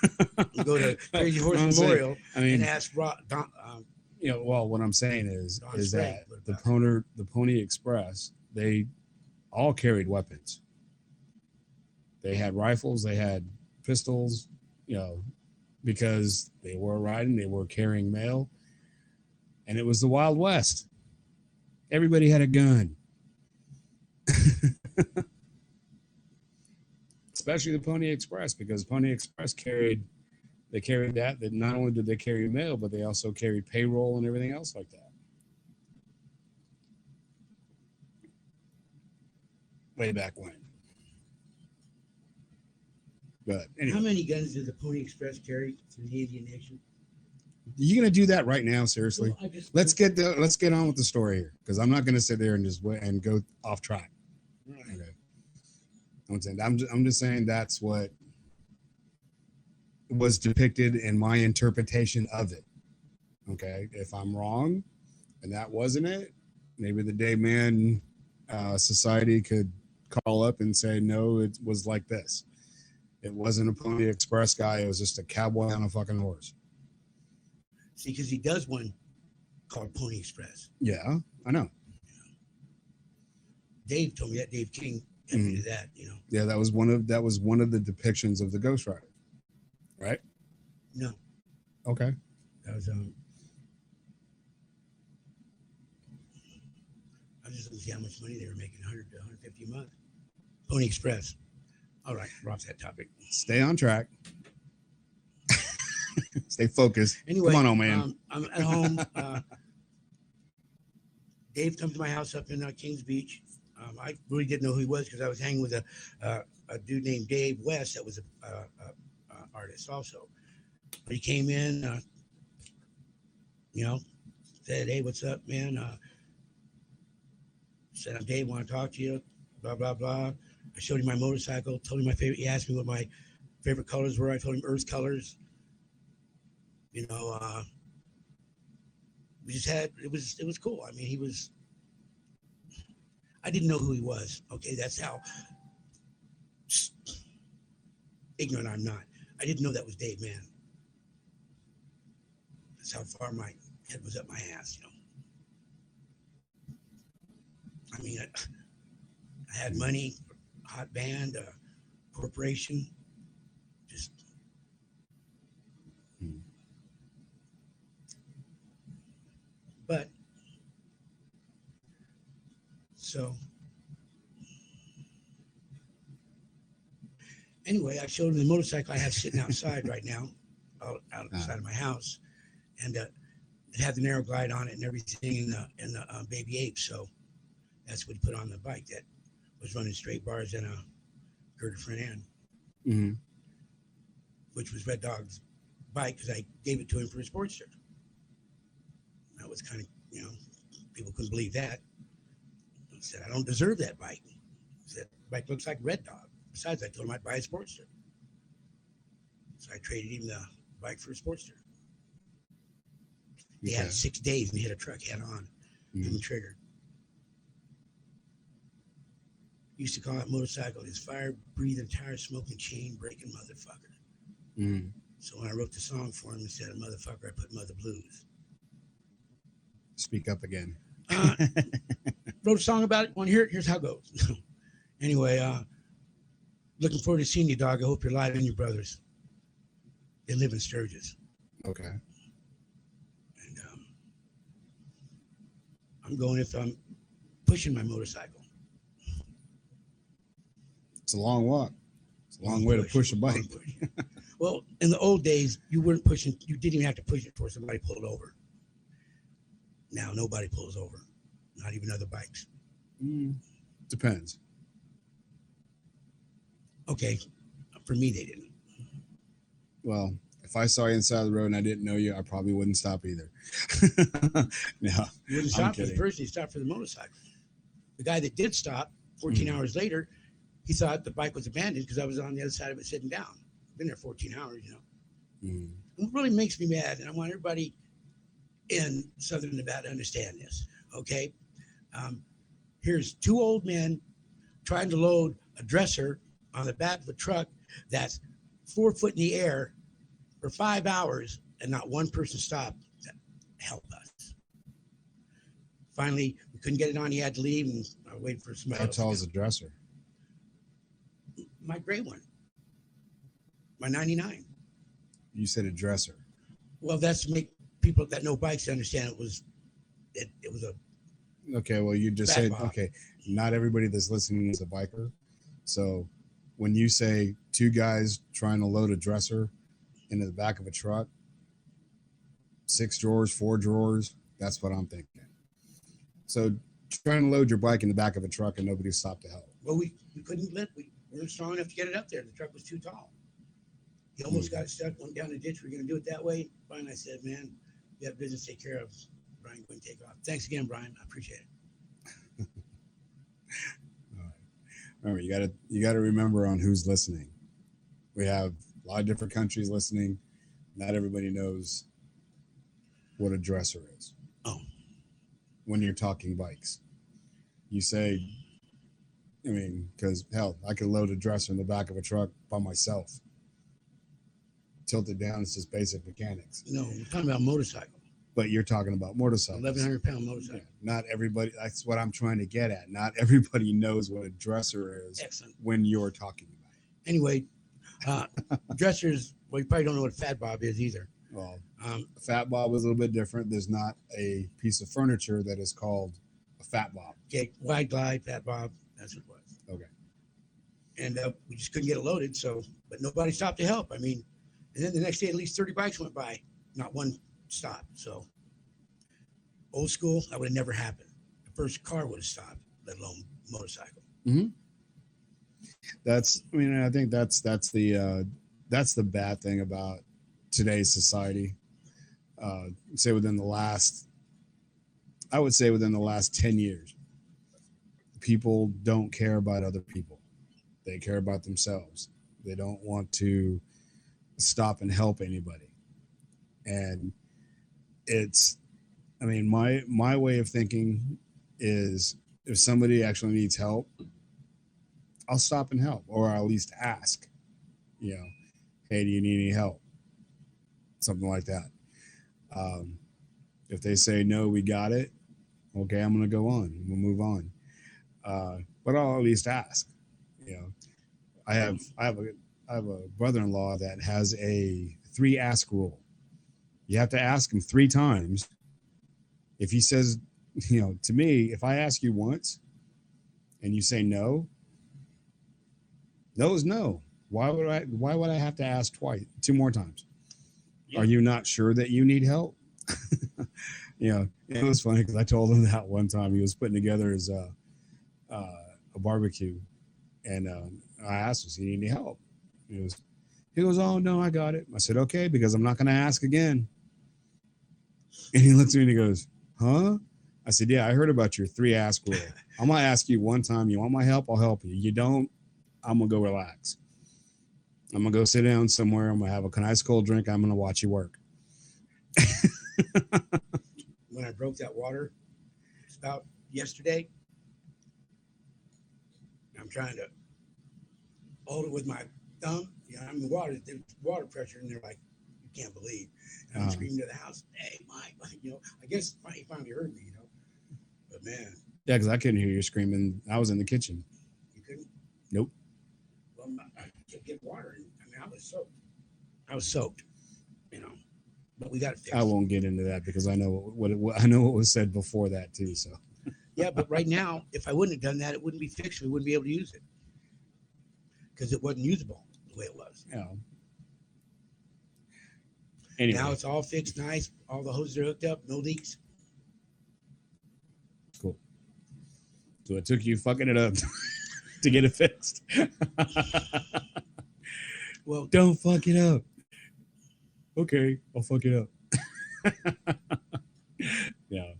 to go to Crazy Horse Memorial and ask what I'm saying is Sprague, that the Pony Express, they all carried weapons. They had rifles, they had pistols, because they were riding, they were carrying mail, and it was the Wild West. Everybody had a gun. Especially the Pony Express, because Pony Express carried that not only did they carry mail, but they also carried payroll and everything else like that. Way back when. But anyway. How many guns did the Pony Express carry through the Indian Nation? Are you gonna do that right now? Seriously? Well, let's get on with the story here, because I'm not gonna sit there and just and go off track. Right. Okay. I'm just saying that's what was depicted in my interpretation of it. Okay, if I'm wrong, and that wasn't it, maybe the Day Man Society could call up and say no, it was like this. It wasn't a Pony Express guy. It was just a cowboy on a fucking horse. See, because he does one called Pony Express. Yeah, I know. Dave told me that. Dave King told me that. Yeah, that was one of the depictions of the Ghost Rider, right? No. Okay. That was I was just looking to see how much money they were making, 100 to 150 a month. Pony Express. All right, we're off that topic. Stay on track. Stay focused. Anyway, come on, old man. I'm at home. Dave comes to my house up in Kings Beach. I really didn't know who he was because I was hanging with a dude named Dave West that was a artist also. But he came in, said, "Hey, what's up, man?" Said, "I'm Dave. Want to talk to you?" Blah blah blah. I showed him my motorcycle. Told him my favorite. He asked me what my favorite colors were. I told him Earth colors. We just had it was cool. I mean, I didn't know who he was. Okay, that's how ignorant I'm not. I didn't know that was Dave Mann. That's how far my head was up my ass, I mean, I had money, a hot band, a corporation, just. But, so, anyway, I showed him the motorcycle I have sitting outside right now, outside of my house, and it had the narrow glide on it and everything in the baby ape. So that's what he put on the bike that was running straight bars and a girder front end, which was Red Dog's bike because I gave it to him for his Sportster. That was kind of, people couldn't believe that. I said, I don't deserve that bike. I said, the bike looks like Red Dog. Besides, I told him I'd buy a Sportster. So I traded him the bike for a Sportster. They had 6 days and he hit a truck head on, didn't trigger. Used to call that motorcycle his fire-breathing, tire-smoking, chain-breaking motherfucker. So when I wrote the song for him, instead of motherfucker, I put Mother Blues. Speak up again. wrote a song about it. Want to hear it? Here's how it goes. Anyway, looking forward to seeing you, dog. I hope you're alive and your brothers. They live in Sturgis. Okay. And I'm going if I'm pushing my motorcycle. It's a long walk. It's a long way to push a bike. Well, in the old days, you weren't pushing. You didn't even have to push it before somebody pulled over. Now nobody pulls over, not even other bikes. Depends. Okay, for me they didn't. Well, if I saw you inside the road and I didn't know you, I probably wouldn't stop either. No, you wouldn't stop for the person. You stopped for the motorcycle. The guy that did stop, 14 hours later, he thought the bike was abandoned because I was on the other side of it sitting down. I've been there 14 hours, you know. It really makes me mad, and I want everybody in Southern Nevada to understand this, okay? Here's two old men trying to load a dresser on the back of a truck that's 4 foot in the air for 5 hours, and not one person stopped to help us. Finally, we couldn't get it on. He had to leave, and I waited for somebody else. How tall is the dresser? My gray one. My 99. You said a dresser. Well, that's to make people that know bikes understand it was a. Okay, well, you just said, okay, not everybody that's listening is a biker. So when you say two guys trying to load a dresser into the back of a truck, 6 drawers, 4 drawers, that's what I'm thinking. So trying to load your bike in the back of a truck and nobody stopped to help. Well, we couldn't lift. We weren't strong enough to get it up there. The truck was too tall. He almost got stuck, went down the ditch. We're going to do it that way. Finally, I said, man, we have business to take care of. Brian, go and take off. Thanks again, Brian. I appreciate it. All right. Remember, you gotta remember on who's listening. We have a lot of different countries listening. Not everybody knows what a dresser is. Oh. When you're talking bikes, you say, I mean, because hell, I could load a dresser in the back of a truck by myself. Tilt it down, it's just basic mechanics. No, we're talking about motorcycle. But you're talking about motorcycles. 1,100-pound motorcycle. Not everybody, that's what I'm trying to get at. Not everybody knows what a dresser is. Excellent. When you're talking about it. Anyway, dressers, well, you probably don't know what a fat bob is either. Well, a fat bob is a little bit different. There's not a piece of furniture that is called a fat bob. Okay, wide glide, fat bob, that's what it was. Okay. And we just couldn't get it loaded, but nobody stopped to help. I mean, and then the next day, at least 30 bikes went by, not one stopped. So, old school, that would have never happened. The first car would have stopped, let alone motorcycle. Mm-hmm. I think that's the bad thing about today's society. I would say within the last 10 years, people don't care about other people. They care about themselves. They don't want to stop and help anybody. And my way of thinking is if somebody actually needs help, I'll stop and help, or I'll at least ask, hey, do you need any help? Something like that. If they say, no, we got it. Okay, I'm going to go on. We'll move on. But I'll at least ask. I have a brother-in-law that has a 3 ask rule. You have to ask him 3 times. If he says, to me, if I ask you once and you say no, no is no. Why would I have to ask 2 more times? Yeah. Are you not sure that you need help? It was funny because I told him that one time he was putting together his a barbecue, and I asked him, "Does he need any help?" He goes, "Oh no, I got it." I said, "Okay," because I'm not going to ask again. And he looks at me and he goes, "Huh?" I said, "Yeah, I heard about your 3 ask rule. I'm going to ask you one time. You want my help? I'll help you. You don't, I'm going to go relax. I'm going to go sit down somewhere. I'm going to have a nice cold drink. I'm going to watch you work." When I broke that water spout yesterday, I'm trying to hold it with my thumb. I'm in water. There's water pressure, and they're like, "You can't believe." And I'm screaming to the house, "Hey, Mike!" I guess he finally heard me. But man, Yeah, because I couldn't hear you screaming. I was in the kitchen. You couldn't? Nope. Well, I could get water. And, I mean, I was soaked. I was soaked, you know. But we got it fixed. I won't get into that because I know what I know what was said before that too. So Yeah, but right now, if I wouldn't have done that, it wouldn't be fixed. We wouldn't be able to use it because it wasn't usable the way it was. yeah. Anyway, Now it's all fixed, nice. All the hoses are hooked up, no leaks. cool. So it took you fucking it up to get it fixed. Well, don't fuck it up. Okay, I'll fuck it up. Yeah.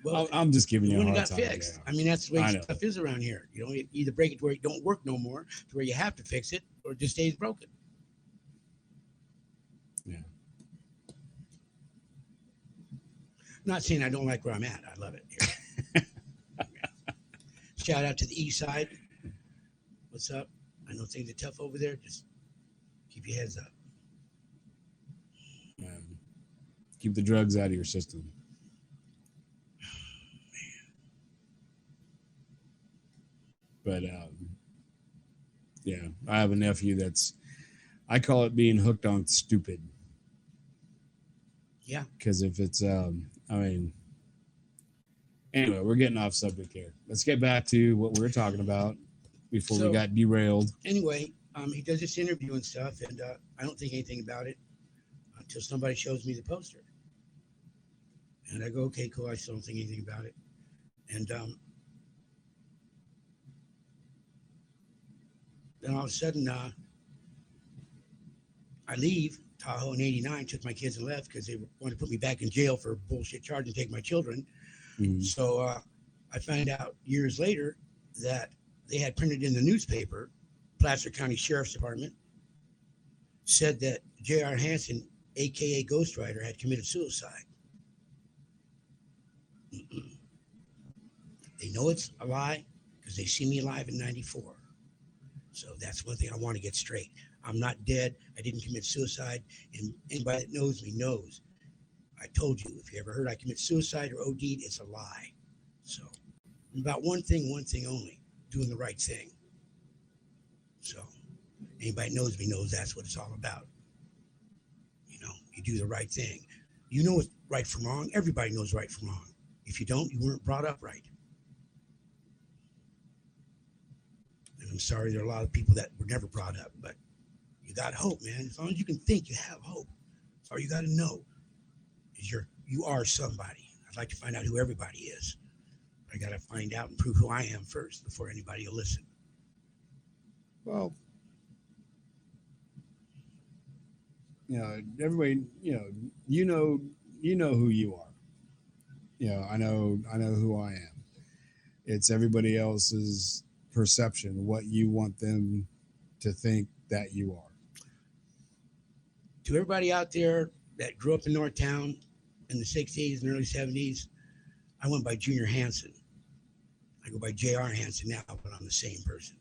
well, I'm just giving you a when it hard got time. fixed. Yeah. I mean, that's the way I know. stuff is around here. You know, you either break it to where it don't work no more, to where you have to fix it, or it just stays broken. Yeah. I'm not saying I don't like where I'm at. I love it here. Shout out to the east side. What's up? I know things are tough over there. Just keep your heads up. Keep the drugs out of your system. But yeah, I have a nephew that's, I call it being hooked on stupid. Yeah. Because if it's, I mean, anyway, we're getting off subject here. Let's get back to what we were talking about before we got derailed. Anyway, he does this interview and stuff, and I don't think anything about it until somebody shows me the poster. And I go, okay, cool. I still don't think anything about it. And then all of a sudden, I leave Tahoe in '89, took my kids and left because they wanted to put me back in jail for a bullshit charge and take my children. Mm-hmm. So I found out years later that they had printed in the newspaper, Placer County Sheriff's Department, said that Jr Hanson, a.k.a. Ghostrider, had committed suicide. They know it's a lie because they see me alive in '94. So that's one thing I want to get straight. I'm not dead. I didn't commit suicide. And anybody that knows me knows. I told you, if you ever heard I commit suicide or OD'd, it's a lie. So about one thing only, doing the right thing. So anybody that knows me knows that's what it's all about. You know, you do the right thing. You know what's right from wrong. Everybody knows right from wrong. If you don't, you weren't brought up right. And I'm sorry, there are a lot of people that were never brought up, but you got hope, man. As long as you can think, you have hope. That's all you got to know is you are somebody. I'd like to find out who everybody is. I got to find out and prove who I am first before anybody will listen. Well, you know, everybody, you know who you are. I know who I am. It's everybody else's perception, what you want them to think that you are. To everybody out there that grew up in Northtown in the 60s and early 70s, I went by Jr Hanson. I go by Jr Hanson now, but I'm the same person.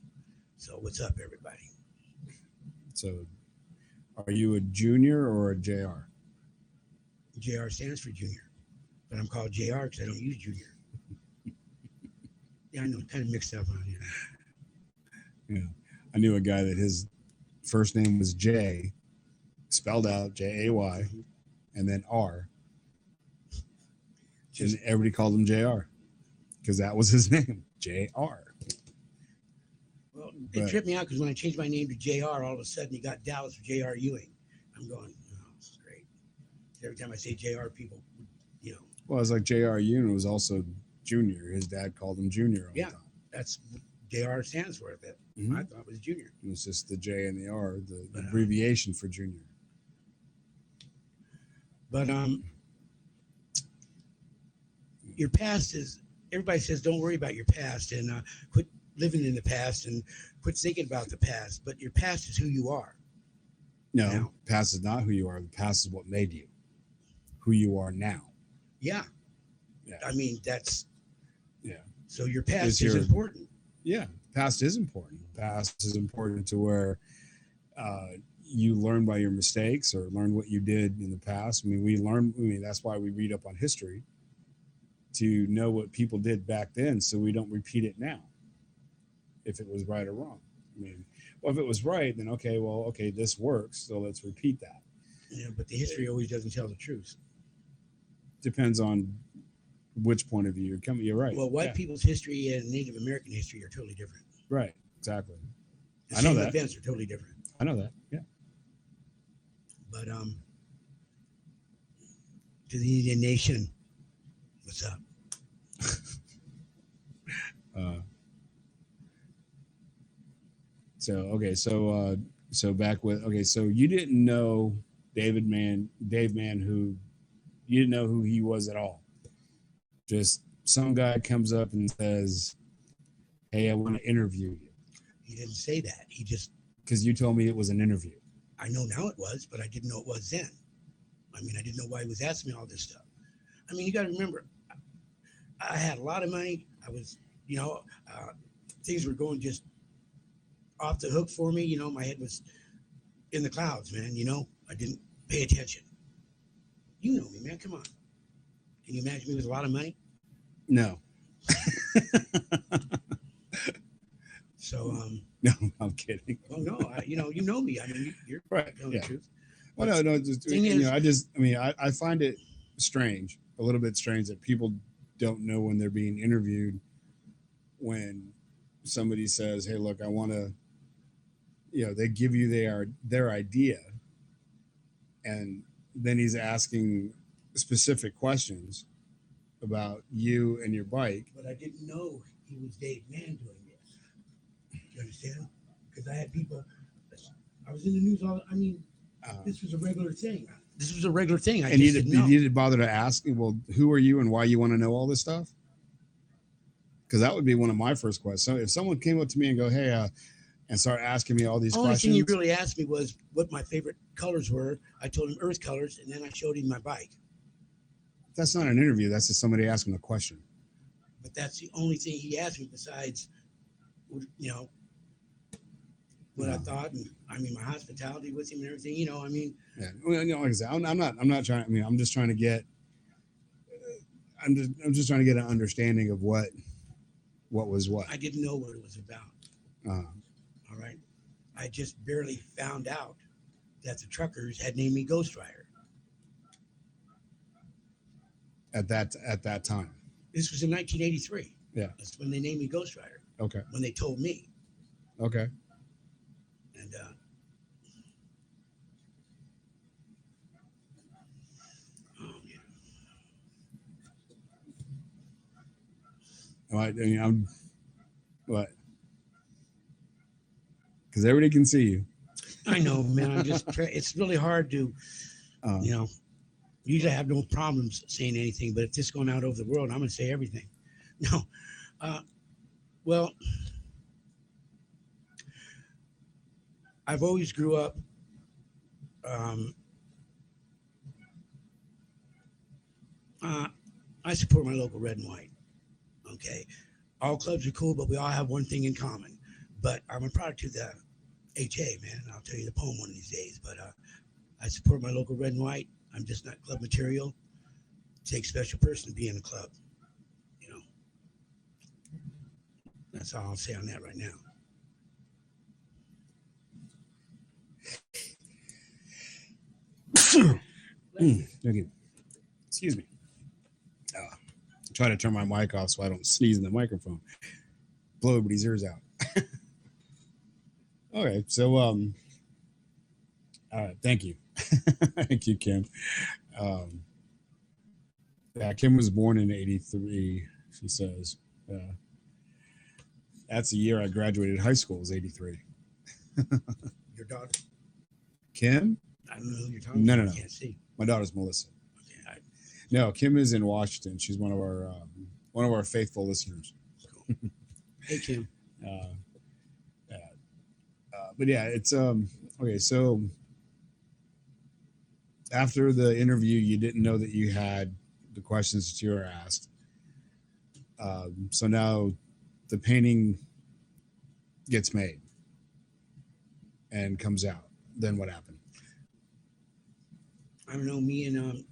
So what's up, everybody? So are you a junior or a JR? JR stands for junior, but I'm called JR because I don't use junior. Yeah, I know, kind of mixed up on here. Yeah, I knew a guy that his first name was J, spelled out Jay, and then R. And everybody called him JR because that was his name, JR. Well, it tripped me out because when I changed my name to JR, all of a sudden you got Dallas for JR Ewing. I'm going, oh, this is great. Every time I say JR, people, Well, it's like JR Ewing was also junior. His dad called him junior all the time. That's what JR stands for. That I thought was junior. It was just the J and the R, the abbreviation for junior. But your past is, everybody says don't worry about your past and quit living in the past and quit thinking about the past. But your past is who you are. No, past is not who you are. The past is what made you who you are now. Yeah. I mean, that's. Yeah. So your past is important. Yeah. Past is important. Past is important to where you learn by your mistakes or learn what you did in the past. I mean, that's why we read up on history to know what people did back then so we don't repeat it now, if it was right or wrong. I mean, well, if it was right, then okay, this works, so let's repeat that. Yeah, but the history always doesn't tell the truth. Depends on which point of view you're coming. You're right. Well, white Yeah. people's history and Native American history are totally different. Right. Exactly. The I know same that. events are totally different. I know that. Yeah. But to the Indian Nation, what's up? So back with so you didn't know Dave Mann, who you didn't know who he was at all. Just some guy comes up and says, "Hey, I want to interview you." He didn't say that. He just, because you told me it was an interview. I know now it was, but I didn't know it was then. I mean, I didn't know why he was asking me all this stuff. I mean, you got to remember, I had a lot of money. I was, things were going just off the hook for me. My head was in the clouds, man. I didn't pay attention. You know me, man. Come on. Can you imagine me with a lot of money? No. So, no, I'm kidding. Well, no, you know me. I mean, you're right. telling Yeah. the truth. Well, no. Just I find it strange, a little bit strange that people don't know when they're being interviewed. When somebody says, "Hey, look, I want to," they give you their idea, and then he's asking specific questions about you and your bike. But I didn't know he was Dave Mann doing this. You understand? Because I had people. I was in the news all. I mean, this was a regular thing. I and you didn't bother to ask, well, who are you and why you want to know all this stuff? Because that would be one of my first questions. So if someone came up to me and go, "Hey," and start asking me all these questions. The only thing he really asked me was what my favorite colors were. I told him earth colors, and then I showed him my bike. That's not an interview. That's just somebody asking a question. But that's the only thing he asked me besides, what I thought, and I mean my hospitality with him and everything. I mean. Yeah. Like I said, I'm not trying. I mean, I'm just trying to get. I'm just trying to get an understanding of what was what. I didn't know what it was about. All right. I just barely found out that the truckers had named me Ghostrider. At that time. This was in 1983. Yeah. That's when they named me Ghostrider. Okay. When they told me. Okay. And I'm what? Because everybody can see you. I know, man. I'm just. It's really hard to, Usually I have no problems saying anything, but if this is going out over the world, I'm going to say everything. No, well, I've always grew up. I support my local red and white. Okay, all clubs are cool, but we all have one thing in common. But I'm a product of the HA, man. I'll tell you the poem one of these days. But I support my local red and white. I'm just not club material. It takes a special person to be in a club. That's all I'll say on that right now. Okay. Excuse me. Try to turn my mic off so I don't sneeze in the microphone. Blow everybody's ears out. Okay, so thank you. Thank you, Kim. Yeah, Kim was born in 83, she says. That's the year I graduated high school, was 83. Your daughter? Kim? I don't know who you're talking about. No. I can't see. My daughter's Melissa. Okay, No, Kim is in Washington. She's one of our faithful listeners. Cool. Hey, Kim. But yeah, it's okay. So after the interview, you didn't know that you had the questions that you were asked. So now the painting gets made and comes out. Then what happened? I don't know. Me and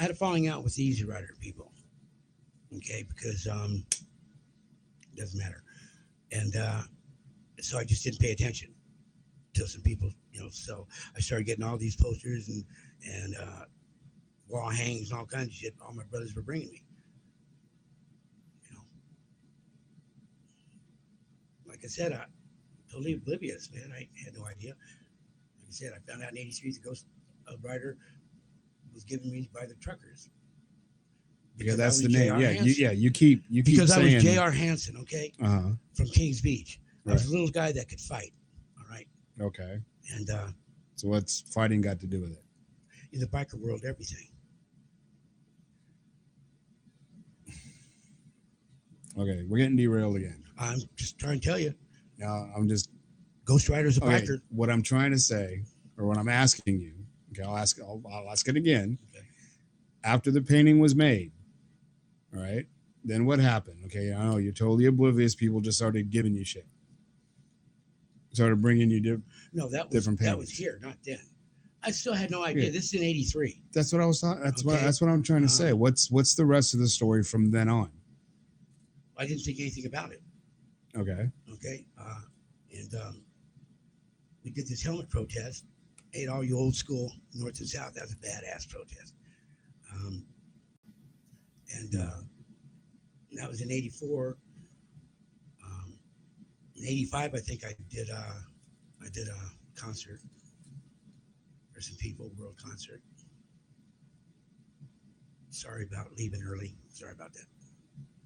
I had a falling out with the Easy Rider people. Okay, because it doesn't matter, and so I just didn't pay attention to some people. So I started getting all these posters and wall hangs and all kinds of shit. All my brothers were bringing me. You know, like I said, I totally oblivious, man. I had no idea. Like I said, I found out in '83 the Ghost Rider was given me by the truckers. Yeah, that's the J.R. name. Yeah, Hanson. you keep because saying. I was Jr Hanson, okay, from Kings Beach. I was a little guy that could fight. All right. Okay. And so what's fighting got to do with it? In the biker world, everything. Okay, we're getting derailed again. I'm just trying to tell you. I'm just. Ghostwriter's a biker. What I'm trying to say, or what I'm asking you, okay, I'll ask it again. Okay. After the painting was made, all right, then what happened? Okay, I know you're totally oblivious. People just started giving you shit. Started bringing you different paintings. That was here, not then. I still had no idea. Yeah. This is in '83. That's what I was talking. That's what I'm trying to say. What's the rest of the story from then on? I didn't think anything about it. Okay. Okay. And we did this helmet protest. Ate all you old school North and South. That was a badass protest. And that was in '84. In '85, I think I did a concert for some people, world concert. Sorry about leaving early. Sorry about that.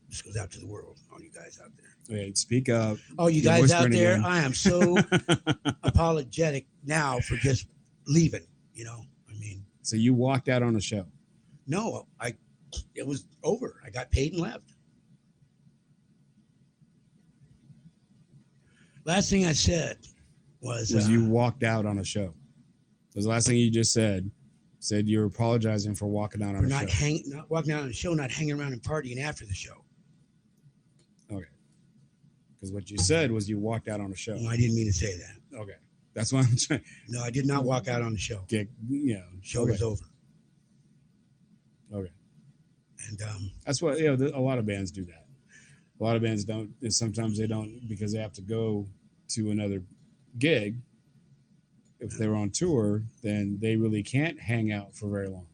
This goes out to the world, all you guys out there. Wait, speak up. Oh, you guys out there, again. I am so apologetic now for just leaving, I mean. So you walked out on a show? No, it was over. I got paid and left. Last thing I said was you walked out on a show. That was the last thing you just said. Said you're apologizing for walking out on a show. Not walking out on a show, not hanging around and partying after the show. Okay. Because what you said was you walked out on a show. No, I didn't mean to say that. Okay. That's what I'm trying. No, I did not walk out on the show. Show was over. Okay. And that's what a lot of bands do that. A lot of bands don't. Sometimes they don't because they have to go to another gig. If they're on tour, then they really can't hang out for very long.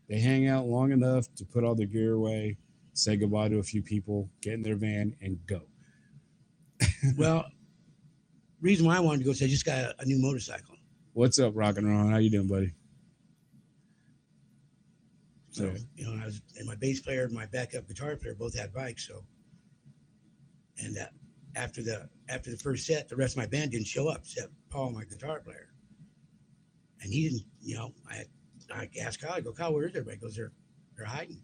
They hang out long enough to put all their gear away, say goodbye to a few people, get in their van, and go. Well, reason why I wanted to go is I just got a new motorcycle. What's up, Rock and Roll? How you doing, buddy? So, I was, and my bass player and my backup guitar player both had bikes. So, and after the first set, the rest of my band didn't show up except Paul, my guitar player. And he didn't, I asked Kyle, I go, Kyle, where is everybody? He goes, they're hiding.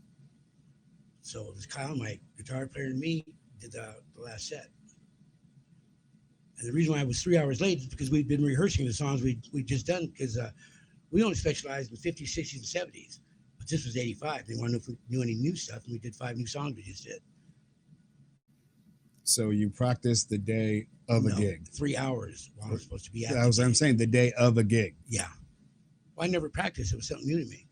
So it was Kyle, my guitar player, and me did the last set. And the reason why I was 3 hours late is because we'd been rehearsing the songs we'd just done because we only specialized in 50s, 60s, and 70s. But this was 85. They wanted to know if we knew any new stuff, and we did 5 new songs we just did. So you practiced the day of a gig? 3 hours while I was supposed to be at That was what I'm saying, the day of a gig. Yeah. Well, I never practiced. It was something new to me.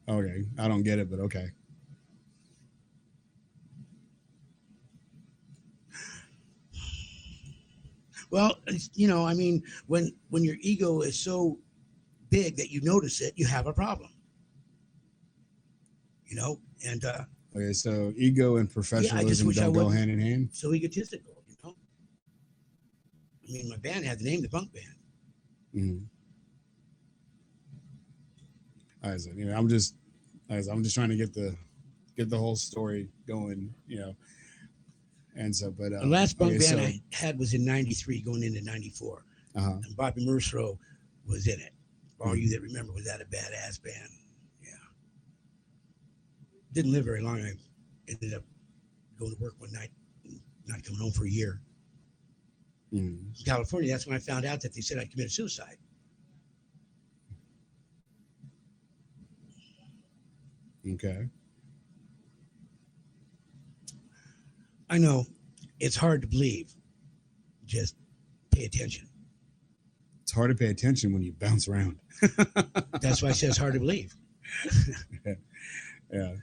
Okay. I don't get it, but okay. Well, I mean, when your ego is so big that you notice it, you have a problem. And okay, so ego and professionalism don't go hand in hand. So egotistical, I mean, my band had the name the Bunk Band. Mm-hmm. I'm just trying to get the whole story going, And so, but the last bunk band I had was in '93, going into '94, and Bobby Merceau was in it. For all you that remember, was that a badass band? Yeah. Didn't live very long. I ended up going to work one night, not coming home for a year. In California, that's when I found out that they said I committed suicide. Okay. I know it's hard to believe. Just pay attention. it's hard to pay attention when you bounce around. That's why I say it's hard to believe. Yeah,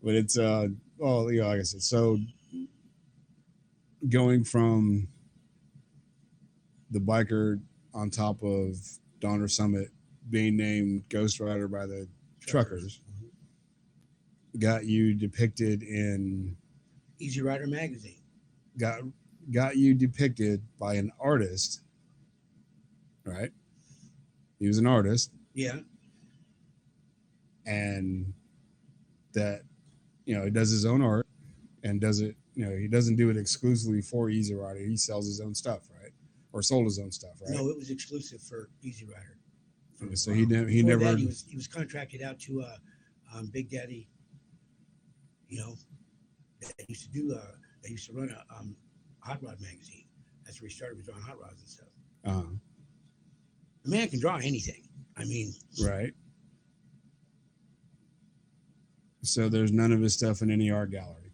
but it's well, you know, like I said, so going from the biker on top of Donner Summit being named Ghostrider by the truckers got you depicted in Easy Rider magazine. got you depicted by an artist, right? He was an artist, Yeah. and that, you know, he does his own art and does it, you know, he doesn't do it exclusively for Easy Rider. He sells his own stuff, right? Or sold his own stuff, right? No, it was exclusive for Easy Rider. So he Before never. that, he was contracted out to Big Daddy. You know, that used to do they used to run a hot rod magazine. That's where he started with drawing hot rods and stuff. The man can draw anything. I mean, Right. So there's none of his stuff in any art gallery.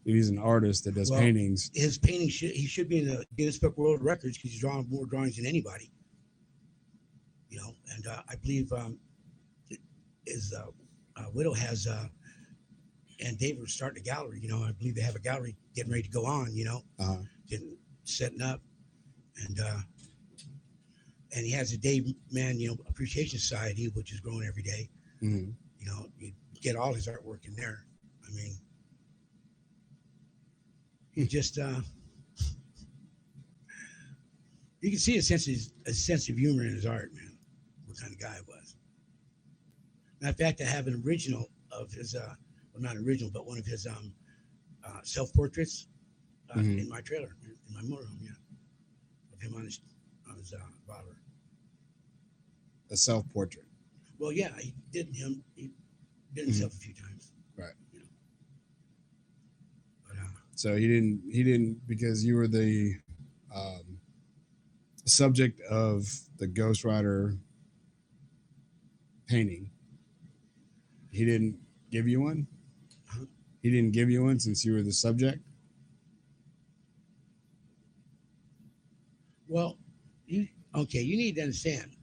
He's an artist that does paintings. His paintings he should be in the Guinness Book World Records because he's drawing more drawings than anybody. You know, and I believe his widow has and David was starting a gallery. You know, I believe they have a gallery getting ready to go on. You know, setting up, and he has a Dave Man, you know, Appreciation Society, which is growing every day. Mm-hmm. You know, you get all his artwork in there. I mean, he just you can see a sense of humor in his art, man. What kind of guy it was. Matter of fact, I have an original of his well, not original, but one of his self-portraits in my trailer, in my motorhome, yeah, of him on his bobber. A self-portrait. Well, yeah, he did himself a few times. Right. You know. But, so he didn't because you were the subject of the Ghostrider painting. He didn't give you one? He didn't give you one since you were the subject? Well, you need to understand.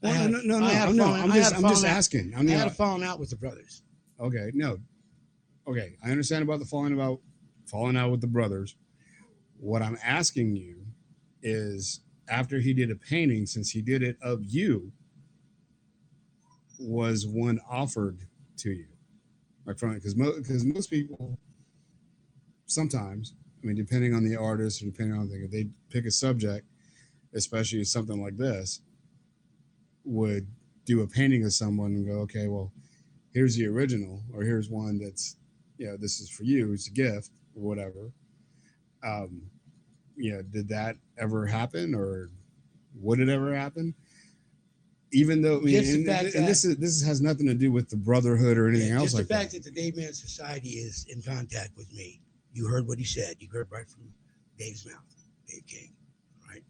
Well, I'm just asking. I had a falling out with the brothers. Okay, no. Okay, I understand about the falling out with the brothers. What I'm asking you is, after he did a painting, since he did it of you, was one offered to you? Like, from because most people sometimes, I mean, depending on the artist or depending on the thing, if they pick a subject, especially something like this, would do a painting of someone and go, okay, well, here's the original, or here's one that's, you know, this is for you, it's a gift or whatever. You know, did that ever happen, or would it ever happen? Even though, I mean, this has nothing to do with the brotherhood or anything else like that. Just the fact that the Dave Man Society is in contact with me. You heard what he said. You heard right from Dave's mouth, Dave King, right?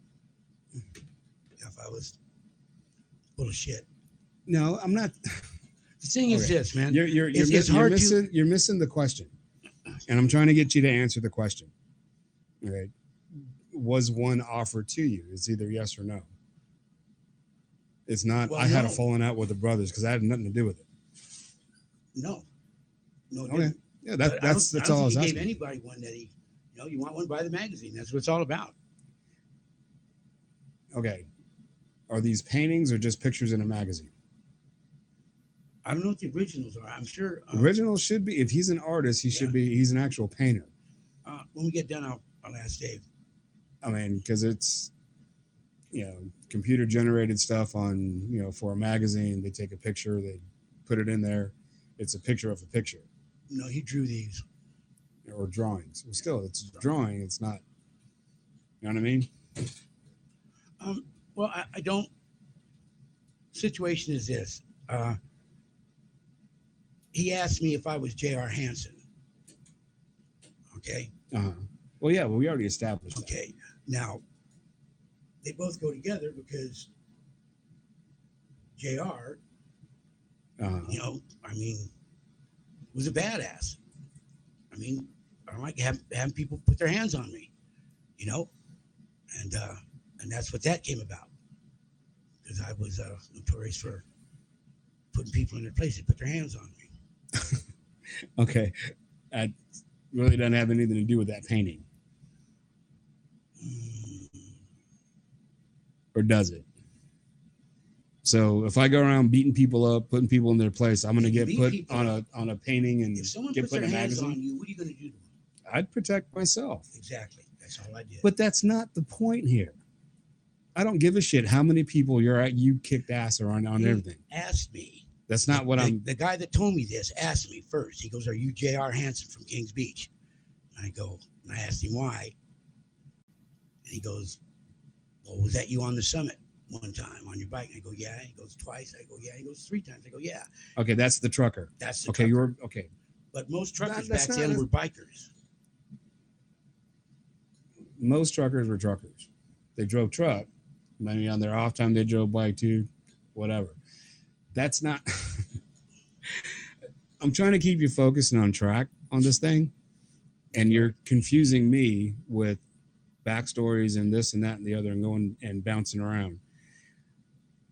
If I was full of shit. No, I'm not. The thing is this, man. You're missing the question, and I'm trying to get you to answer the question. Okay, was one offered to you? It's either yes or no. It's not. Well, I had a falling out with the brothers because I had nothing to do with it. No. Okay. Yeah, that's all I was asking. He gave anybody one that you want one, buy the magazine. That's what it's all about. Okay. Are these paintings or just pictures in a magazine? I don't know what the originals are. I'm sure. Originals should be. If he's an artist, should be. He's an actual painter. When we get done, I'll ask Dave. I mean, because it's, you know, computer generated stuff on, you know, for a magazine. They take a picture, they put it in there. It's a picture of a picture. No, he drew these. Or drawings. Well, still, it's drawing. It's not. You know what I mean? Well, I don't. Situation is this. He asked me if I was Jr Hanson. Okay. Well, yeah. Well, we already established. Okay. Now, they both go together because Jr. You know, I mean, was a badass. I mean, I like having people put their hands on me, you know, and And that's what that came about. Because I was notorious for putting people in their place. They put their hands on me. Okay. That really doesn't have anything to do with that painting. Or does it? So if I go around beating people up, putting people in their place, I'm going to get put on a painting and if someone get puts put their in a hands magazine. on you, what are you going to do to them? I'd protect myself. Exactly. That's all I did. But that's not the point here. I don't give a shit how many people you kicked ass or on everything. Asked me. That's not what The guy that told me this asked me first. He goes, "Are you Jr Hanson from Kings Beach?" And I asked him why. And he goes, "Well, was that you on the summit one time on your bike?" And I go, "Yeah." He goes, "Twice?" I go, "Yeah." He goes, "3 times?" I go, "Yeah." Okay, that's the trucker. That's the okay. trucker. Okay. But most truckers That's back then were bikers. Most truckers were truckers. They drove truck. Maybe on their off time they drove bike too, whatever. That's not. I'm trying to keep you focused and on track on this thing, and you're confusing me with backstories and this and that and the other, and going and bouncing around.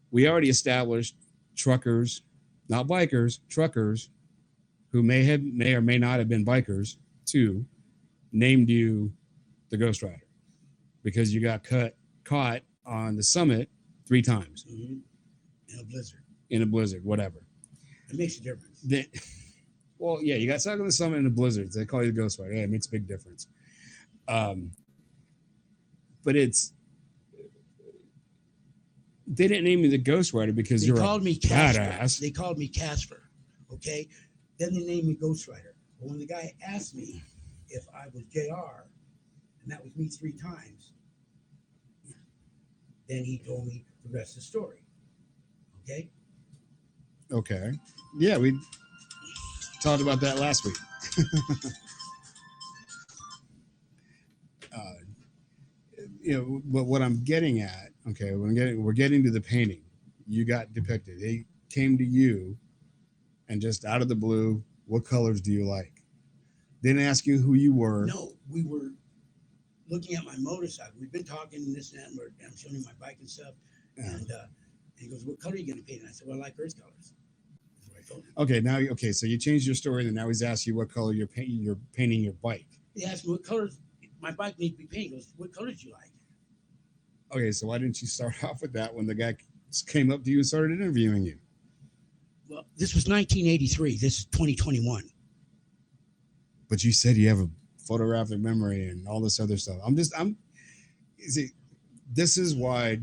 We already established truckers, not bikers, truckers, who may or may not have been bikers too, named you the Ghostrider because you got caught on the summit 3 times. Mm-hmm. In a blizzard, whatever. It makes a difference. Well, yeah, you got stuck on the summit in a blizzard. They call you the Ghostrider. Yeah, it makes a big difference. But they didn't name me the Ghostrider because you're called me Casper. badass. They called me Casper. Okay. Then they named me Ghostrider. But when the guy asked me if I was JR, and that was me 3 times, then he told me the rest of the story. Okay. Okay. Yeah, we talked about that last week. But what I'm getting at, okay, we're getting to the painting. You got depicted. They came to you, and just out of the blue, what colors do you like? Didn't ask you who you were. No, we were looking at my motorcycle. We've been talking and this and that, and I'm showing him my bike and stuff. Yeah. And he goes, "What color are you going to paint?" And I said, "Well, I like earth colors." That's what I told him. Okay, so you changed your story, and now he's asked you what color you're painting your bike. He asked me what colors my bike needs to be painted. He goes, "What colors do you like?" Okay, so why didn't you start off with that when the guy came up to you and started interviewing you? Well, this was 1983. This is 2021. But you said you have a photographic memory and all this other stuff. This is why.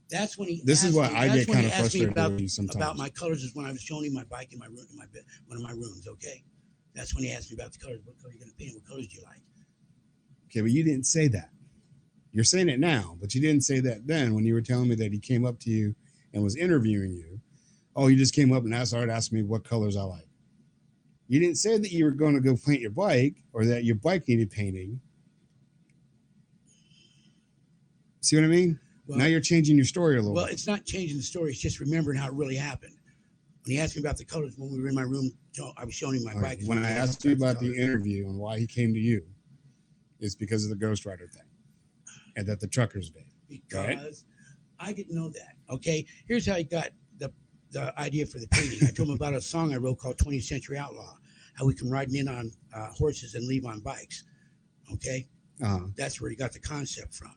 That's when he. This is why I get kind of frustrated with you sometimes. About my colors is when I was showing him my bike in my room, one of my rooms. Okay, that's when he asked me about the colors. What color are you going to paint? What colors do you like? Okay, but you didn't say that. You're saying it now, but you didn't say that then when you were telling me that he came up to you and was interviewing you. Oh, you just came up and started asking me what colors I like. You didn't say that you were going to go paint your bike or that your bike needed painting. See what I mean? Well, now you're changing your story a little bit. Well, it's not changing the story. It's just remembering how it really happened. When he asked me about the colors when we were in my room, I was showing him my bike. When I asked you about the interview and why he came to you, it's because of the Ghostrider thing and that the truckers did. Because right? I didn't know that. Okay, here's how I got the idea for the painting. I told him about a song I wrote called 20th Century Outlaw, how we come riding in on horses and leave on bikes. Okay, that's where he got the concept from.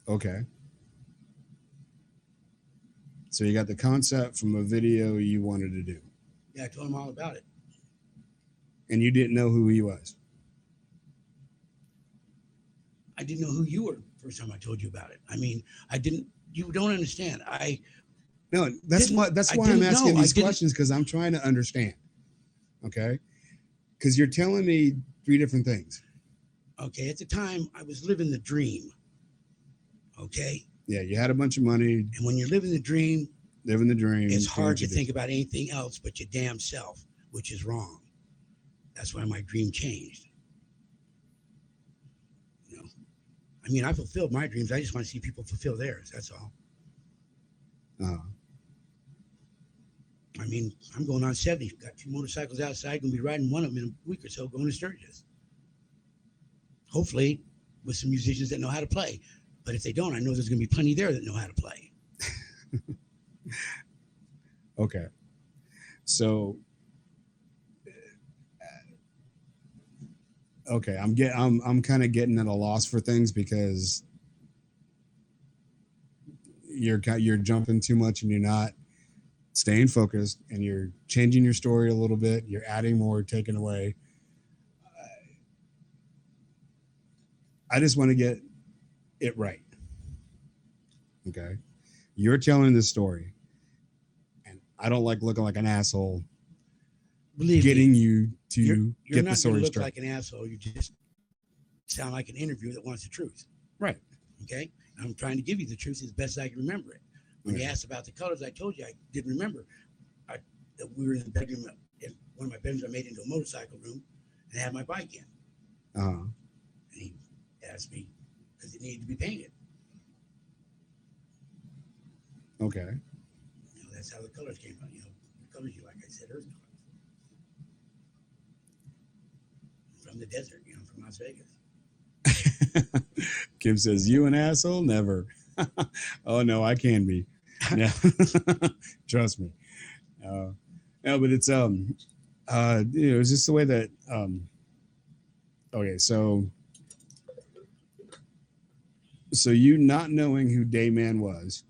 Okay. So you got the concept from a video you wanted to do. Yeah, I told him all about it. And you didn't know who he was? I didn't know who you were the first time I told you about it. I mean, I didn't. You don't understand. No, that's why I'm asking these questions, because I'm trying to understand. Okay? Because you're telling me 3 different things. Okay, at the time, I was living the dream. Okay? Yeah, you had a bunch of money. And when you're living the dream, it's hard to think about anything else but your damn self, which is wrong. That's why my dream changed. You know, I mean, I fulfilled my dreams. I just want to see people fulfill theirs. That's all. I mean, I'm going on 70. Got 2 motorcycles outside. Going to be riding one of them in a week or so, going to Sturgis. hopefully with some musicians that know how to play. But if they don't, I know there's going to be plenty there that know how to play. Okay. So, okay, I'm kind of getting at a loss for things because you're jumping too much and you're not staying focused, and you're changing your story a little bit. You're adding more, taking away. I just want to get it right. Okay. You're telling this story, and I don't like looking like an asshole. Believe getting me, you to you're get not the story look straight. like an asshole. You just sound like an interviewer that wants the truth. Right. Okay. I'm trying to give you the truth as best I can remember it. When you asked about the colors, I told you I didn't remember. That we were in the bedroom, in one of my bedrooms I made into a motorcycle room, and had my bike in. Uh-huh. And he asked me because it needed to be painted. Okay. That's how the colors came out. The colors you like I said, earth colors. From the desert, from Las Vegas. Kim says, "You an asshole? Never." Oh no, I can be. No. Trust me. No, but it's it's just the way that okay, so you not knowing who Dayman was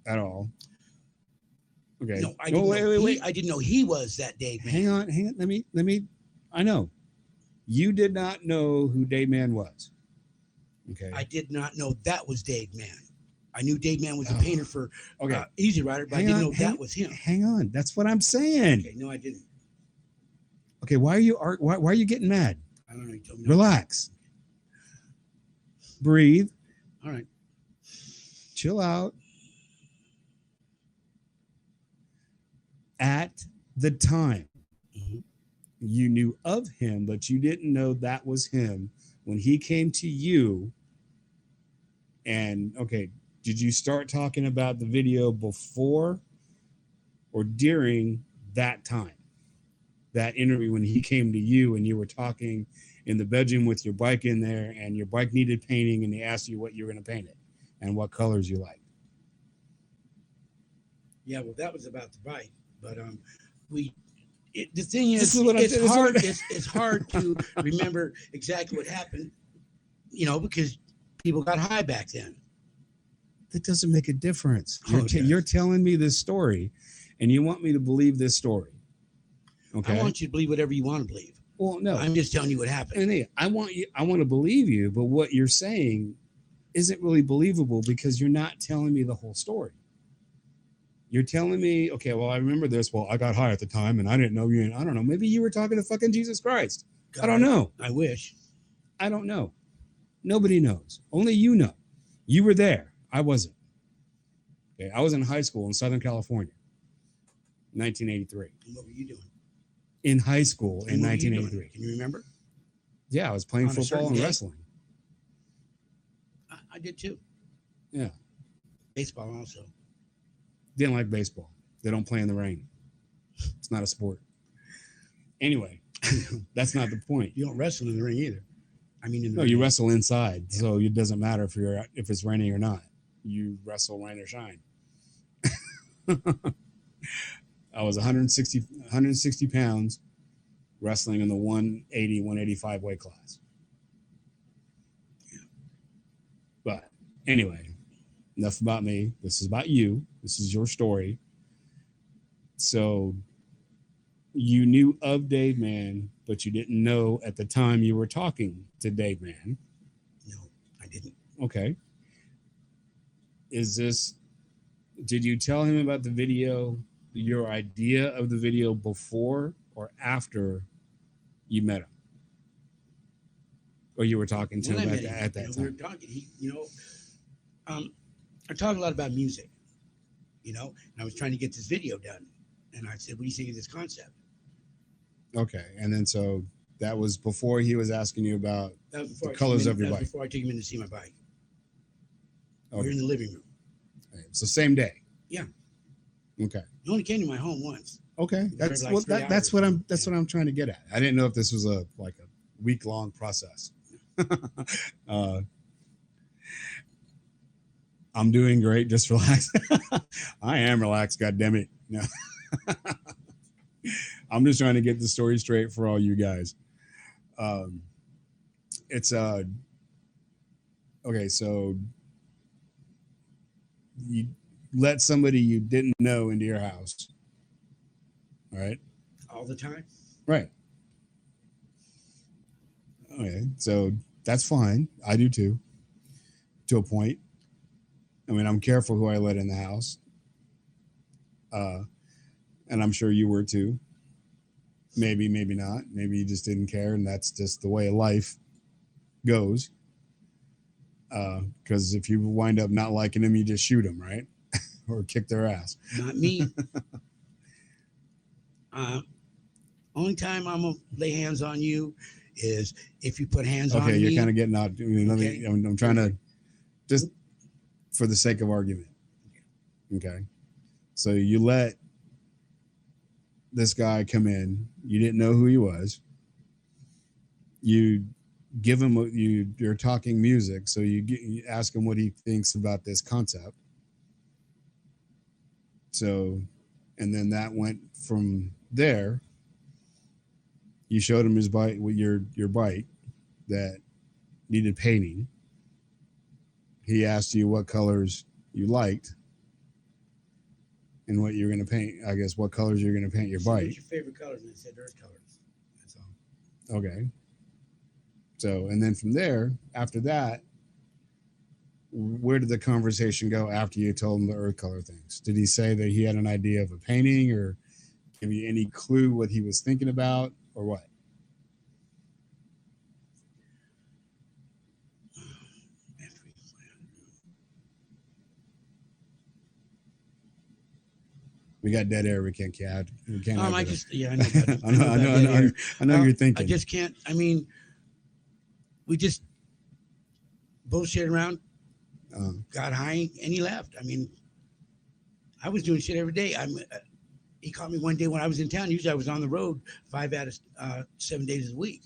at all. Okay. No, I didn't wait. I didn't know he was that Dayman. Hang on. Let me. I know. You did not know who Dayman was. Okay. I did not know that was Dayman. I knew Dayman was a painter for Easy Rider, but I didn't know that was him. Hang on. That's what I'm saying. Okay, no, I didn't. Okay, why are you getting mad? I don't know. You told me. Relax. Breathe. All right. Chill out. At the time, you knew of him, but you didn't know that was him when he came to you. And okay, did you start talking about the video before or during that time? That interview when he came to you and you were talking in the bedroom with your bike in there, and your bike needed painting, and he asked you what you were going to paint it and what colors you liked. Yeah, well, that was about the bike, but the thing is, it's hard to remember exactly what happened, because people got high back then. That doesn't make a difference. You're telling me this story, and you want me to believe this story. Okay. I want you to believe whatever you want to believe. Well, no, I'm just telling you what happened. And hey, I want to believe you, but what you're saying isn't really believable because you're not telling me the whole story. You're telling me, okay, well, I remember this. Well, I got high at the time, and I didn't know you. And I don't know. Maybe you were talking to fucking Jesus Christ. God, I don't know. I wish. I don't know. Nobody knows. Only you know. You were there. I wasn't. Okay, I was in high school in Southern California, 1983. And what were you doing? In high school in 1983. Can you remember? Yeah, I was playing football and wrestling. I did too. Yeah. Baseball also. Didn't like baseball. They don't play in the rain. It's not a sport. Anyway, that's not the point. You don't wrestle in the ring either. I mean, you wrestle inside, so it doesn't matter if it's raining or not. You wrestle rain or shine. I was 160 pounds wrestling in the 180, 185 weight class. Yeah. But anyway, enough about me. This is about you. This is your story. So you knew of Dayman, but you didn't know at the time you were talking to Dayman. No, I didn't. Okay. Did you tell him about the video, your idea of the video before or after you met him? Or you were talking to him at that time? We were talking, I talk a lot about music, and I was trying to get this video done. And I said, what do you think of this concept? Okay. And then so that was before he was asking you about the colors of your bike. Before I took him in to see my bike. Okay. We were in the living room. So same day. Yeah. Okay. He only came to my home once. Okay. That's what I'm trying to get at. I didn't know if this was a week-long process. uh, I'm doing great. Just relax. I am relaxed. God damn it. No. I'm just trying to get the story straight for all you guys. It's okay. So you let somebody you didn't know into your house, right? All the time. Right. Okay. So that's fine. I do too, to a point. I mean, I'm careful who I let in the house. And I'm sure you were too. Maybe, maybe not. Maybe you just didn't care, and that's just the way life goes. Because if you wind up not liking them, you just shoot them, right? Or kick their ass. Not me. Only time I'm gonna lay hands on you is if you put hands on me. Okay, you're kind of getting out. I mean, Okay. I'm trying to just for the sake of argument. Okay. So you let this guy come in. You didn't know who he was. You give him you're talking music, so you ask him what he thinks about this concept. So, and then that went from there. You showed him his bike with your bike that needed painting. He asked you what colors you liked and what you're going to paint. I guess what colors you're going to paint your bike. What's your favorite colors? And I said earth colors. That's all. Okay. So, and then from there, after that, where did the conversation go after you told him the earth color things? Did he say that he had an idea of a painting, or give you any clue what he was thinking about, or what? We got dead air. We can't. We can't. I just, yeah, I know. I know you're thinking. I just can't. I mean, we just bullshit around, got high, and he left. I mean, I was doing shit every day. He caught me one day when I was in town. Usually, I was on the road 5 out of 7 days a week.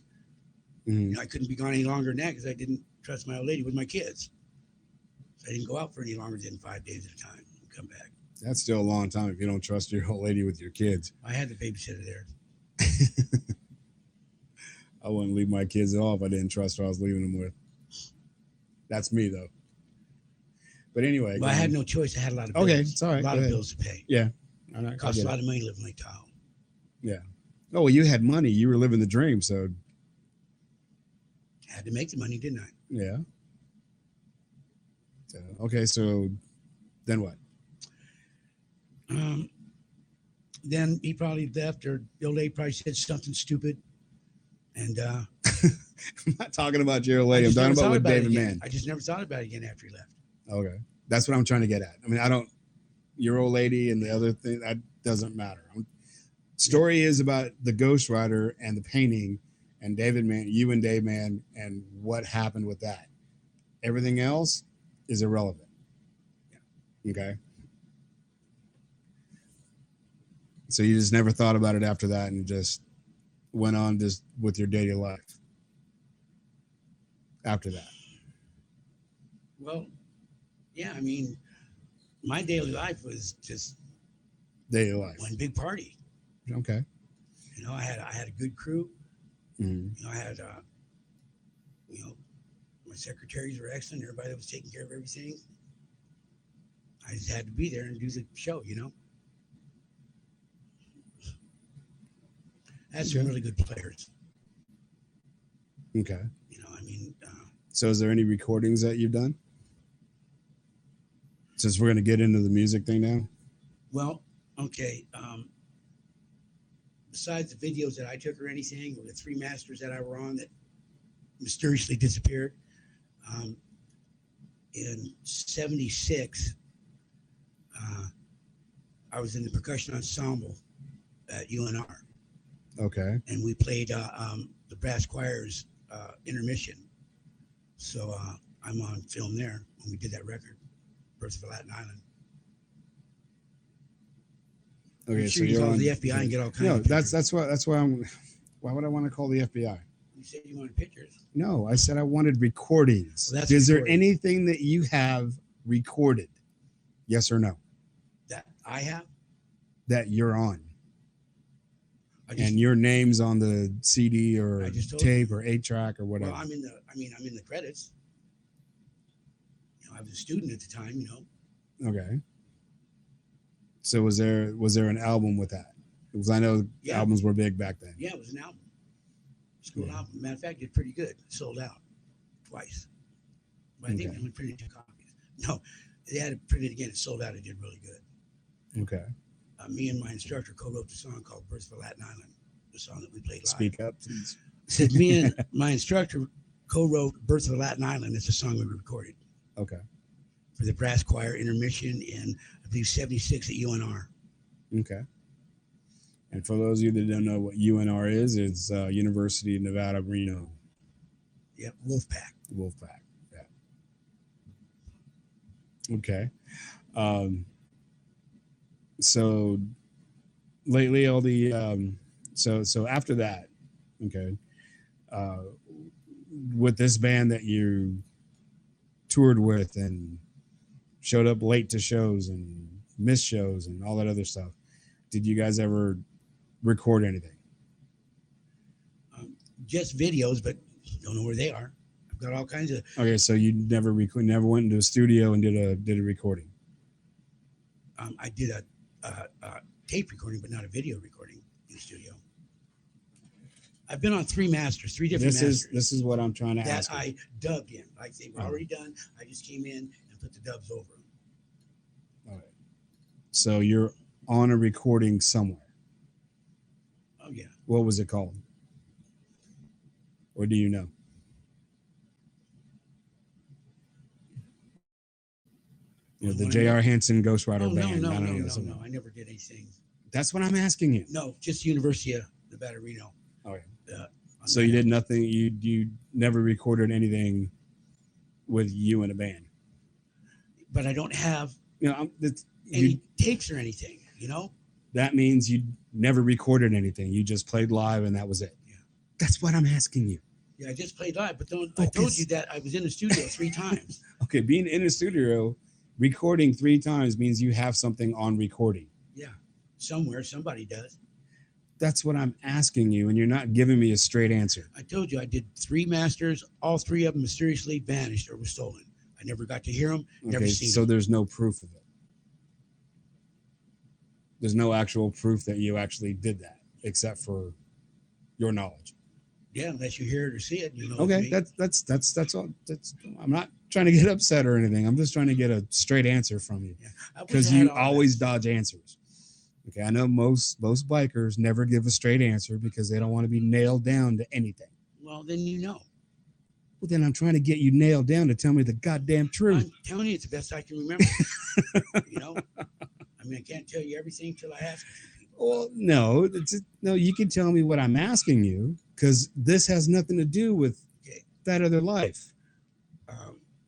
Mm-hmm. You know, I couldn't be gone any longer than that because I didn't trust my old lady with my kids. So I didn't go out for any longer than 5 days at a time and come back. That's still a long time if you don't trust your old lady with your kids. I had the babysitter there. I wouldn't leave my kids at all if I didn't trust who I was leaving them with. That's me, though. But anyway. Well, I had no choice. I had a lot of bills. Okay, it's all right. A lot of bills to pay. Yeah. It cost a lot of money living in Lake Tahoe. Yeah. Oh, well, you had money. You were living the dream, so. I had to make the money, didn't I? Yeah. So, okay, so then what? Then he probably left, or the old lady probably said something stupid. And I'm not talking about your old lady. I'm talking about with David Mann. I just never thought about it again after he left. Okay. That's what I'm trying to get at. I mean, your old lady and the other thing, that doesn't matter. Story is about the Ghostrider and the painting and David Mann, you and Dave Mann, and what happened with that. Everything else is irrelevant. Yeah. Okay. So you just never thought about it after that and just went on just with your daily life after that. Well, yeah, I mean, my daily life was just daily life. One big party. Okay. You know, I had a good crew. Mm-hmm. You know, I had my secretaries were excellent. Everybody that was taking care of everything. I just had to be there and do the show, you know. That's some really good players. Okay. You know, I mean. So is there any recordings that you've done? Since we're going to get into the music thing now? Well, okay. Besides the videos that I took or anything, or the 3 masters that I were on that mysteriously disappeared, in 76, I was in the percussion ensemble at UNR. Okay. And we played the brass choir's intermission. So I'm on film there when we did that record, Birth of a Latin Island. Okay, I'm sure you call the FBI and get all kinds of that's why why would I want to call the FBI? You said you wanted pictures. No, I said I wanted recordings. Well, that's Is there recording. anything that you have recorded? Yes or no? That I have. That you're on. I just, And your name's on the CD or I just told tape you. or 8-track or whatever. Well, I'm in the credits. You know, I was a student at the time. You know. Okay. So was there an album with that? Because I know albums were big back then. Yeah, it was an album. School album. Matter of fact, it did pretty good. It sold out twice. But I think they only printed 2 copies. No, they had it printed again. It sold out. It did really good. Okay. Me and my instructor co-wrote the song called "Birth of a Latin Island," the song that we played live. Speak up, please. Said me and my instructor co-wrote "Birth of a Latin Island." It's a song we recorded. Okay. For the brass choir intermission in, I believe, '76 at UNR. Okay. And for those of you that don't know what UNR is, it's University of Nevada, Reno. Yep, Wolfpack. Wolfpack, yeah. Okay. So lately, all the so after that, okay, with this band that you toured with and showed up late to shows and missed shows and all that other stuff, did you guys ever record anything? Just videos, but don't know where they are. I've got all kinds of. Okay, so you never went into a studio and did a recording. I did a tape recording, but not a video recording in the studio. I've been on 3 masters, 3 different masters. This is what I'm trying to ask. That I dubbed in, like they were already done. I just came in and put the dubs over them. All right. So you're on a recording somewhere. Oh yeah. What was it called? Or do you know? You know, the Jr Hanson the Ghostrider band. No. I never did anything. That's what I'm asking you. No, just University of Nevada, Reno. Okay. So you did nothing. You never recorded anything with you in a band. But I don't have any tapes or anything. You know. That means you never recorded anything. You just played live and that was it. Yeah. That's what I'm asking you. Yeah, I just played live, but I told you that I was in the studio 3 times. Okay, being in the studio, recording 3 times means you have something on recording. Yeah, somewhere somebody does. That's what I'm asking you, and you're not giving me a straight answer. I told you I did 3 masters. All 3 of them mysteriously vanished or were stolen. I never got to hear them. Never seen them. So there's no proof of it. There's no actual proof that you actually did that, except for your knowledge. Yeah, unless you hear it or see it, you know. Okay, that's all. I'm not trying to get upset or anything. I'm just trying to get a straight answer from you, because you always dodge answers. Okay, I know most bikers never give a straight answer because they don't want to be nailed down to anything. Well, then you know. Well, then I'm trying to get you nailed down to tell me the goddamn truth. I'm telling you, it's the best I can remember. You know, I mean, I can't tell you everything till I ask you. Well, no, no. You can tell me what I'm asking you, because this has nothing to do with that other life.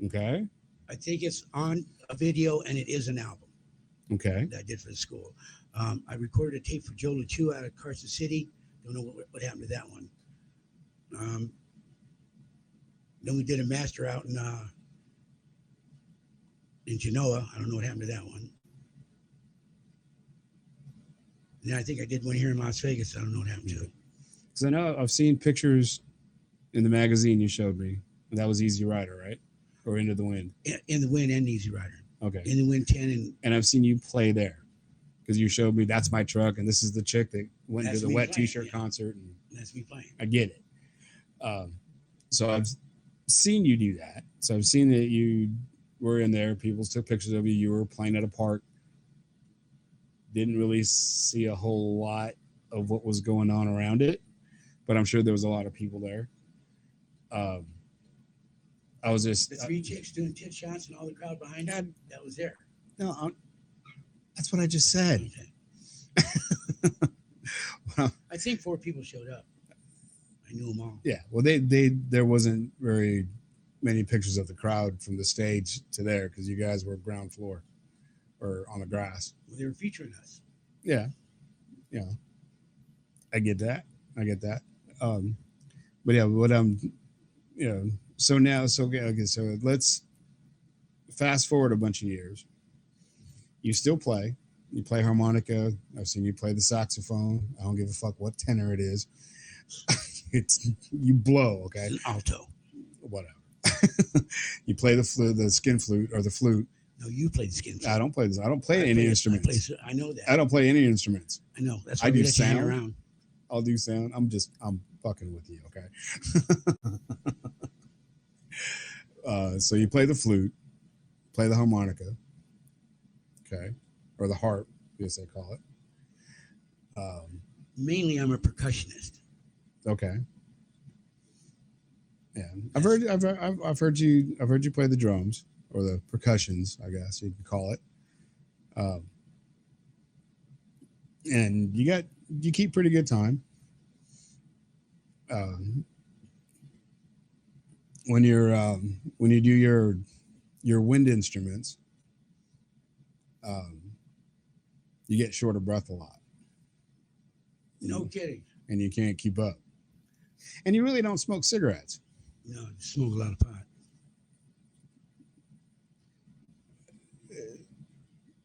Okay. I think it's on a video, and it is an album. Okay. That I did for the school. I recorded a tape for Joe LeChue out of Carson City. Don't know what happened to that one. Then we did a master out in Genoa. I don't know what happened to that one. And then I think I did one here in Las Vegas. I don't know what happened to it. Because I know I've seen pictures in the magazine you showed me. That was Easy Rider, right? Or Into the Wind? In the Wind and Easy Rider. Okay. In the Wind 10. And I've seen you play there. Because you showed me that's my truck, and this is the chick that went to the Wet T-shirt concert. And that's me playing. I get it. So I've seen you do that. So I've seen that you were in there. People took pictures of you. You were playing at a park. Didn't really see a whole lot of what was going on around it, but I'm sure there was a lot of people there. I was just the 3 chicks doing tit shots and all the crowd behind them. That was there. No, that's what I just said. Okay. Well, I think 4 people showed up. I knew them all. Yeah. Well, there wasn't very many pictures of the crowd from the stage to there because you guys were ground floor or on the grass. Well, they were featuring us. Yeah. I get that. But yeah, what I'm, so now, okay, so let's fast forward a bunch of years. You still play. You play harmonica. I've seen you play the saxophone. I don't give a fuck what tenor it is. It's you blow, okay? It's an alto. Whatever. You play the flute, the skin flute, or the flute. No, you play the skin flute. I don't play this. I don't play any instruments. I know that. I don't play any instruments. I know. That's why I do we let you hang sound. around. I'll do sound. I'm fucking with you, okay? So you play the flute, play the harmonica, okay, or the harp, as they call it. Mainly, I'm a percussionist. Okay. Yeah, I've heard you play the drums or the percussions, I guess you can call it. And you keep pretty good time. When you do your wind instruments, you get short of breath a lot. No kidding. And you can't keep up. And you really don't smoke cigarettes. No, I smoke a lot of pot.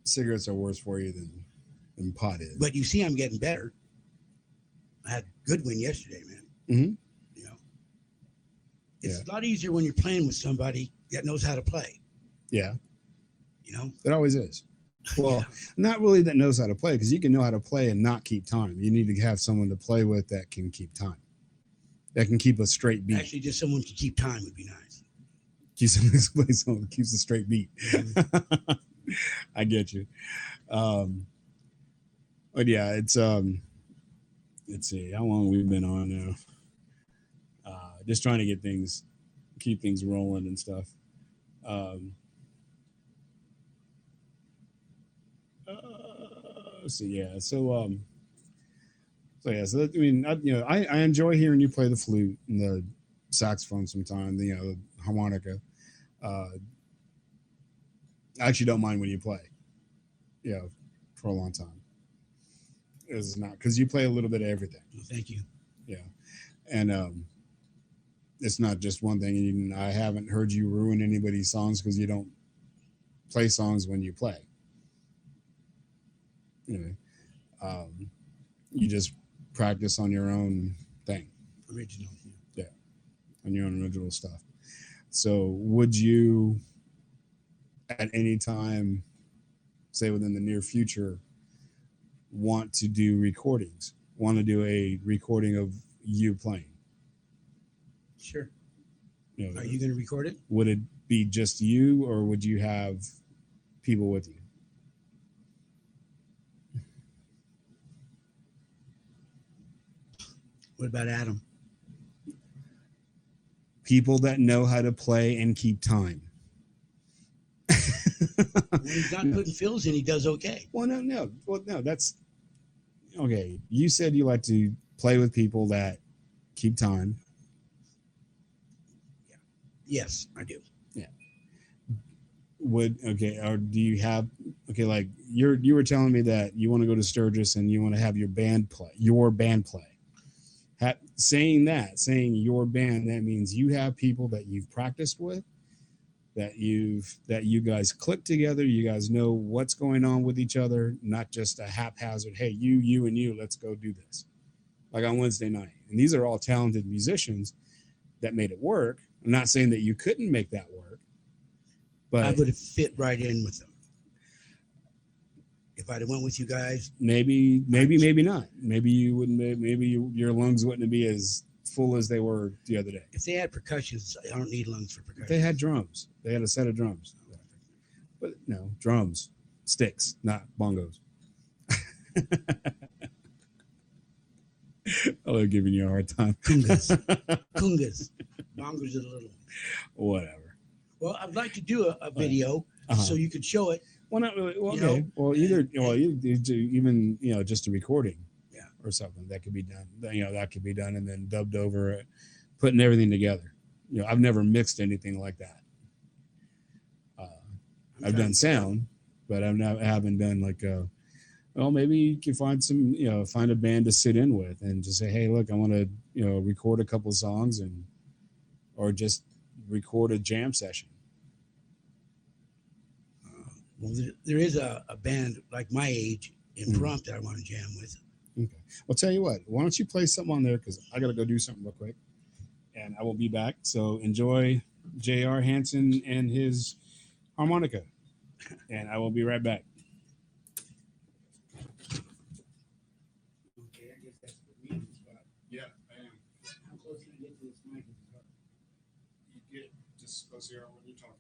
Cigarettes are worse for you than pot is. But you see, I'm getting better. I had a good win yesterday, man. Mm-hmm. It's a lot easier when you're playing with somebody that knows how to play. Yeah. It always is. Well, not really that knows how to play, because you can know how to play and not keep time. You need to have someone to play with that can keep time, that can keep a straight beat. Actually, just someone to keep time would be nice. Someone that keeps a straight beat. Mm-hmm. I get you. But yeah, it's let's see how long we've been on now. Just trying to keep things rolling and stuff. So I enjoy hearing you play the flute and the saxophone sometimes, the harmonica. I actually don't mind when you play, for a long time. It's not because you play a little bit of everything. Well, thank you. Yeah, and it's not just one thing. And I haven't heard you ruin anybody's songs because you don't play songs when you play. You just practice on your own thing. Original. Yeah, on your own original stuff. So would you, at any time, say within the near future, want to do recordings? Want to do a recording of you playing? Sure. Are you going to record it? Would it be just you, or would you have people with you? What about Adam? People that know how to play and keep time. When he's not putting fills in, he does okay. Well, no, that's okay. You said you like to play with people that keep time. Yeah. Yes, I do. Yeah. Or do you have like you were telling me that you want to go to Sturgis and you want to have your band play. Saying your band, that means you have people that you've practiced with, that you guys click together, you guys know what's going on with each other, not just a haphazard, hey, you and you, let's go do this. Like on Wednesday night. And these are all talented musicians that made it work. I'm not saying that you couldn't make that work, but I would have fit right in with them. If I'd have went with you guys, maybe not. Maybe you wouldn't. Maybe your lungs wouldn't be as full as they were the other day. If they had percussions, I don't need lungs for percussion. They had drums. They had a set of drums. But no, drums, sticks, not bongos. I love giving you a hard time. Kungas. Bongos are the little one. Whatever. Well, I'd like to do a video so you could show it. Well, not really. Well, okay. Even just a recording, or something that could be done. That could be done and then dubbed over it, putting everything together. I've never mixed anything like that. I've done sound, but I haven't done like maybe you can find a band to sit in with and just say, hey, look, I want to record a couple of songs or just record a jam session. Well, there is a band like my age in Pahrump that I want to jam with. Okay. Well, tell you what, why don't you play something on there, because I got to go do something real quick, and I will be back. So enjoy Jr Hanson and his harmonica, and I will be right back. Okay, I guess that's the meeting spot. Yeah, I am. How close can I get to this mic? You get just close here when you're talking.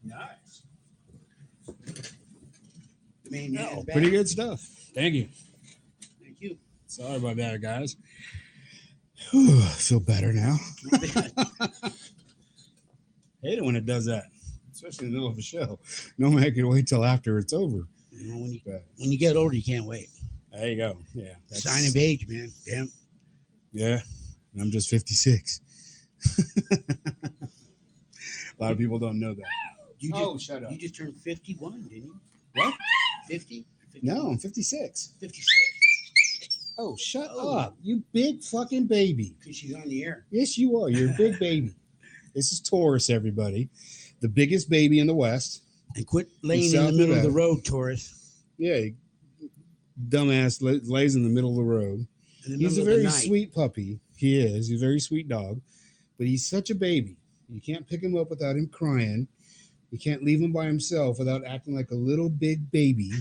Nice. The main man is back. Pretty good stuff. Thank you. Thank you. Sorry about that, guys. Whew, I feel better now. Hate it when it does that, especially in the middle of a show. No man can wait till after it's over. You know, when you get older, you can't wait. There you go. Yeah. Sign of age, man. Damn. Yeah. And I'm just 56. A lot of people don't know that. Shut up. You just turned 51, didn't you? What? 50? No, I'm 56. 56. Oh, shut up. You big fucking baby. Because she's on the air. Yes, you are. You're a big baby. This is Taurus, everybody. The biggest baby in the West. And quit laying in the middle of the road, Taurus. Yeah. Dumbass lays in the middle of the road. He's a very sweet puppy. He is. He's a very sweet dog. But he's such a baby. You can't pick him up without him crying. You can't leave him by himself without acting like a little big baby.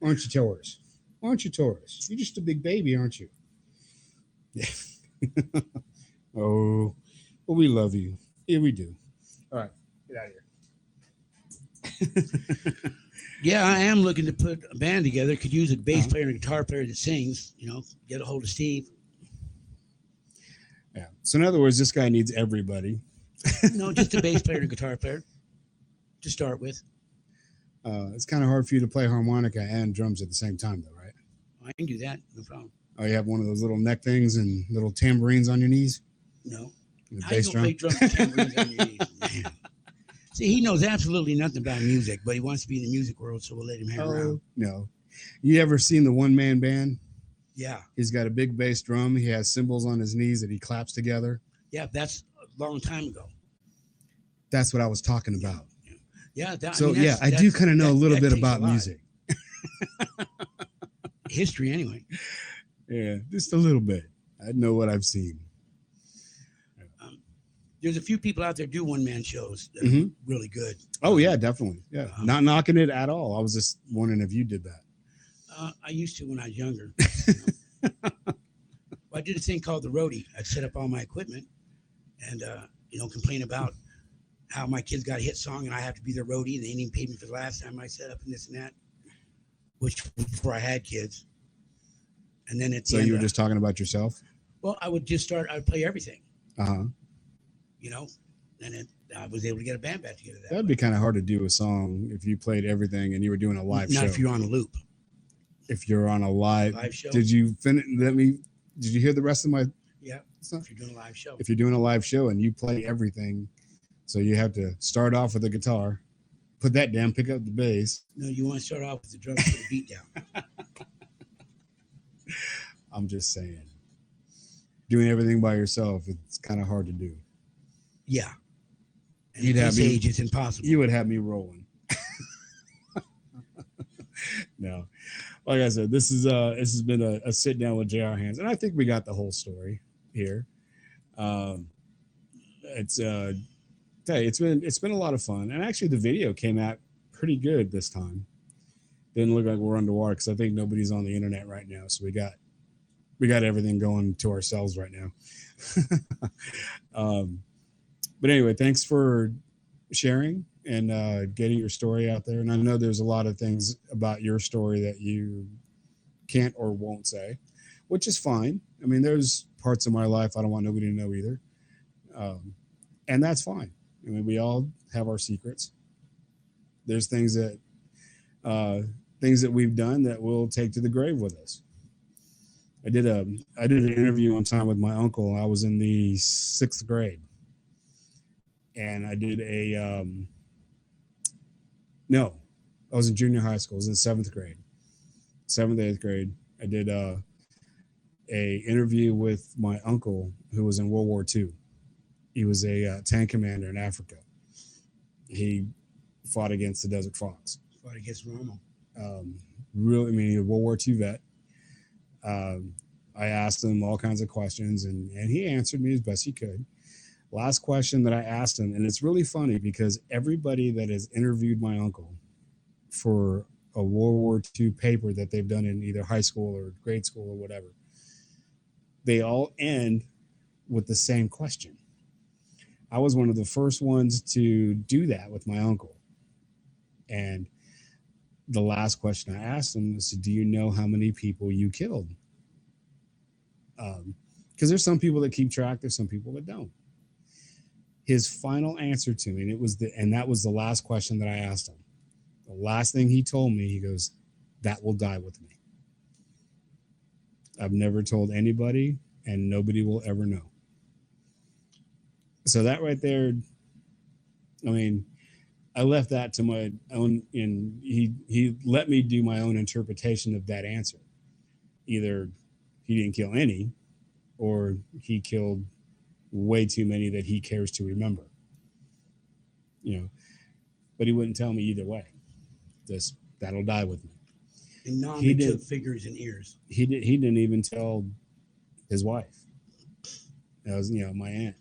Aren't you, Taurus? Aren't you, Taurus? You're just a big baby, aren't you? Yeah. Oh, well, we love you. Yeah, we do. All right, get out of here. Yeah, I am looking to put a band together. Could use a bass Uh-huh. player and a guitar player that sings. Get a hold of Steve. Yeah. So in other words, this guy needs everybody. No, just a bass player and a guitar player to start with. It's kind of hard for you to play harmonica and drums at the same time, though, right? I can do that. No problem. Oh, you have one of those little neck things and little tambourines on your knees? No. The How you bass gonna drum? play drums with tambourines on your knees? Man. See, he knows absolutely nothing about music, but he wants to be in the music world, so we'll let him hang around. No. You ever seen the one man band? Yeah. He's got a big bass drum. He has cymbals on his knees that he claps together. Yeah, that's a long time ago. That's what I was talking about. Yeah. So, yeah, I do kind of know a little bit about music. History, anyway. Yeah, just a little bit. I know what I've seen. There's a few people out there do one-man shows that are really good. Oh, yeah, definitely. Yeah, not knocking it at all. I was just wondering if you did that. I used to when I was younger. Well, I did a thing called the roadie. I'd set up all my equipment and, complain about how my kids got a hit song and I have to be their roadie. And they didn't even pay me for the last time I set up and this and that, which was before I had kids. And then So you were just talking about yourself? Well, I would play everything. Uh-huh. And I was able to get a band back together. That'd be kind of hard to do a song if you played everything and you were doing a live show. Not if you're on a loop. If you're on a live show. Did you finish? Did you hear the rest of my? Yeah. Stuff? If you're doing a live show. If you're doing a live show and you play everything, so you have to start off with the guitar, put that down, pick up the bass. No, you want to start off with the drums, put the beat down. I'm just saying, doing everything by yourself, it's kind of hard to do. Yeah. And at this age, it's impossible. You would have me rolling. No. Like I said, this has been a sit down with Jr Hanson, and I think we got the whole story here. It's been a lot of fun, and actually the video came out pretty good this time. Didn't look like we're underwater because I think nobody's on the internet right now, so we got everything going to ourselves right now. But anyway, thanks for sharing and getting your story out there. And I know there's a lot of things about your story that you can't or won't say, which is fine. I mean, there's parts of my life I don't want nobody to know either. And that's fine. I mean, we all have our secrets. There's things that we've done that we'll take to the grave with us. I did an interview one time with my uncle. I was in the 6th grade. And I did I was in junior high school. I was in 7th grade, 7th, 8th grade. I did a interview with my uncle who was in World War II. He was a tank commander in Africa. He fought against the Desert Fox. Fought against Rommel. He a World War II vet. I asked him all kinds of questions, and he answered me as best he could. Last question that I asked him, and it's really funny because everybody that has interviewed my uncle for a World War II paper that they've done in either high school or grade school or whatever, they all end with the same question. I was one of the first ones to do that with my uncle. And the last question I asked him was, do you know how many people you killed? Because there's some people that keep track, there's some people that don't. His final answer to me, and that was the last question that I asked him. The last thing he told me, he goes, that will die with me. I've never told anybody, and nobody will ever know. So that right there, I mean, I left that to my own, and he let me do my own interpretation of that answer. Either he didn't kill any, or he killed way too many that he cares to remember. But he wouldn't tell me either way. That'll die with me. And he took fingers and ears. He didn't even tell his wife. That was my aunt.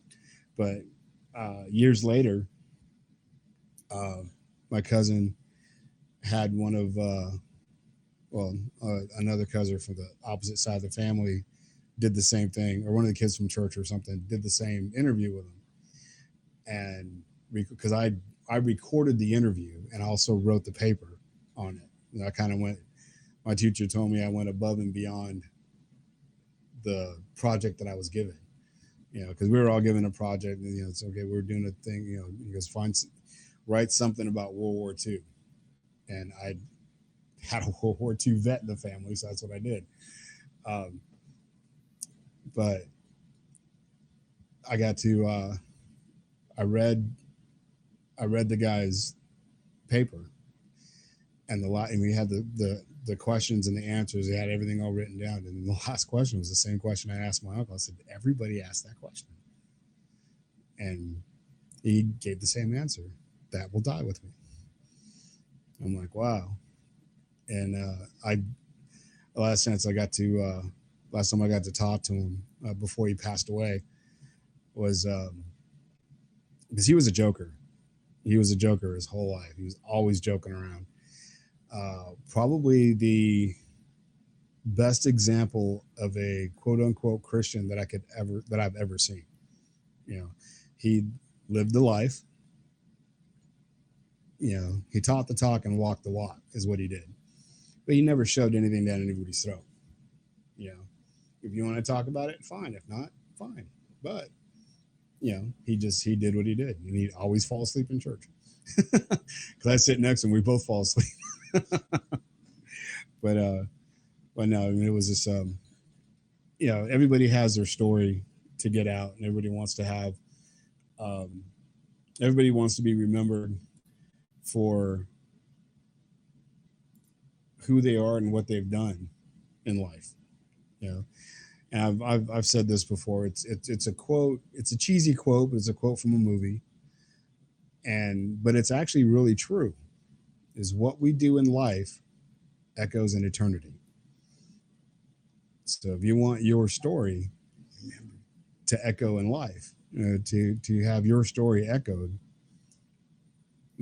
But years later, my cousin had one of another cousin from the opposite side of the family did the same thing, or one of the kids from church or something did the same interview with him. And because I recorded the interview and also wrote the paper on it. And I kind of went, my teacher told me I went above and beyond the project that I was given, because we were all given a project, and, it's okay, we're doing a thing, you guys write something about World War II. And I had a World War II vet in the family, so that's what I did. But I got to, I read the guy's paper, and and we had the questions and the answers. He had everything all written down. And the last question was the same question I asked my uncle. I said, everybody asked that question. And he gave the same answer. That will die with me. I'm like, wow. And last time I got to talk to him before he passed away was because he was a joker. He was a joker his whole life. He was always joking around. Probably the best example of a quote unquote Christian that I've ever seen. He lived the life. He taught the talk and walked the walk is what he did. But he never shoved anything down anybody's throat. If you want to talk about it, fine. If not, fine. But he did what he did, and he'd always fall asleep in church. Because I sit next to him, we both fall asleep. But no, I mean, it was just everybody has their story to get out, and everybody wants to have everybody wants to be remembered for who they are and what they've done in life. And I've said this before. It's a quote. It's a cheesy quote, but it's a quote from a movie. But it's actually really true. Is what we do in life echoes in eternity. So if you want your story to echo in life, to have your story echoed,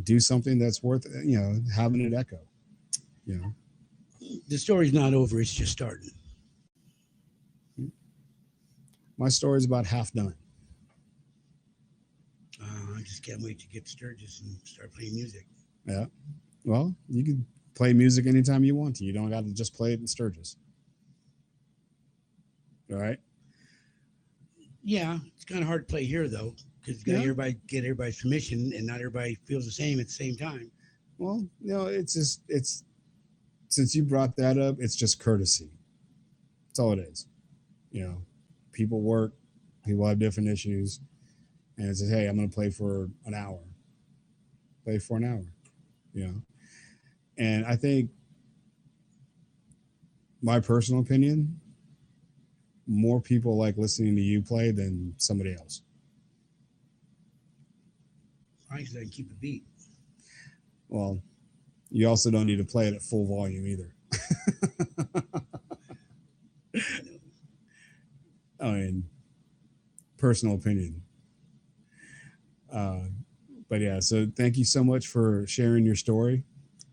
do something that's worth having it echo. The story's not over; it's just starting. My story's about half done. I just can't wait to get to Sturgis and start playing music. Yeah. Well, you can play music anytime you want to. You don't got to just play it in Sturgis. All right. Yeah, it's kind of hard to play here though, because you got to get everybody's permission, and not everybody feels the same at the same time. Well, it's since you brought that up, it's just courtesy. That's all it is. People work, people have different issues, and it says, hey, I'm going to play for an hour. Play for an hour. And I think, my personal opinion, more people like listening to you play than somebody else. I can keep a beat. Well, you also don't need to play it at full volume either. I mean, personal opinion. But yeah, so thank you so much for sharing your story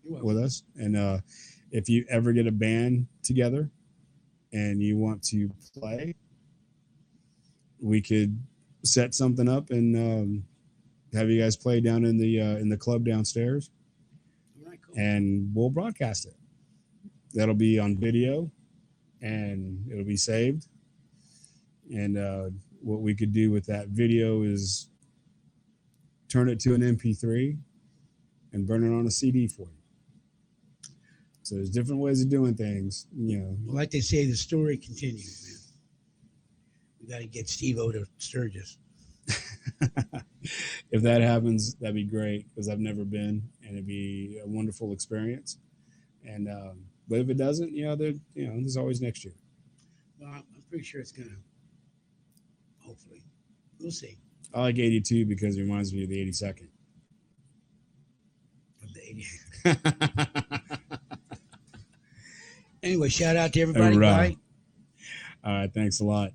with us. And if you ever get a band together and you want to play, we could set something up and have you guys play down in the club downstairs. Right, cool. And we'll broadcast it. That'll be on video and it'll be saved. And what we could do with that video is turn it to an MP3 and burn it on a CD for you. So there's different ways of doing things, Like they say, the story continues, man. We got to get Steve-O to Sturgis. If that happens, that'd be great, because I've never been, and it'd be a wonderful experience. And but if it doesn't, there's always next year. Well, I'm pretty sure it's gonna. Hopefully, we'll see. I like 82 because it reminds me of the 82nd. Of the 80. Anyway, shout out to everybody. Bye. All right, thanks a lot,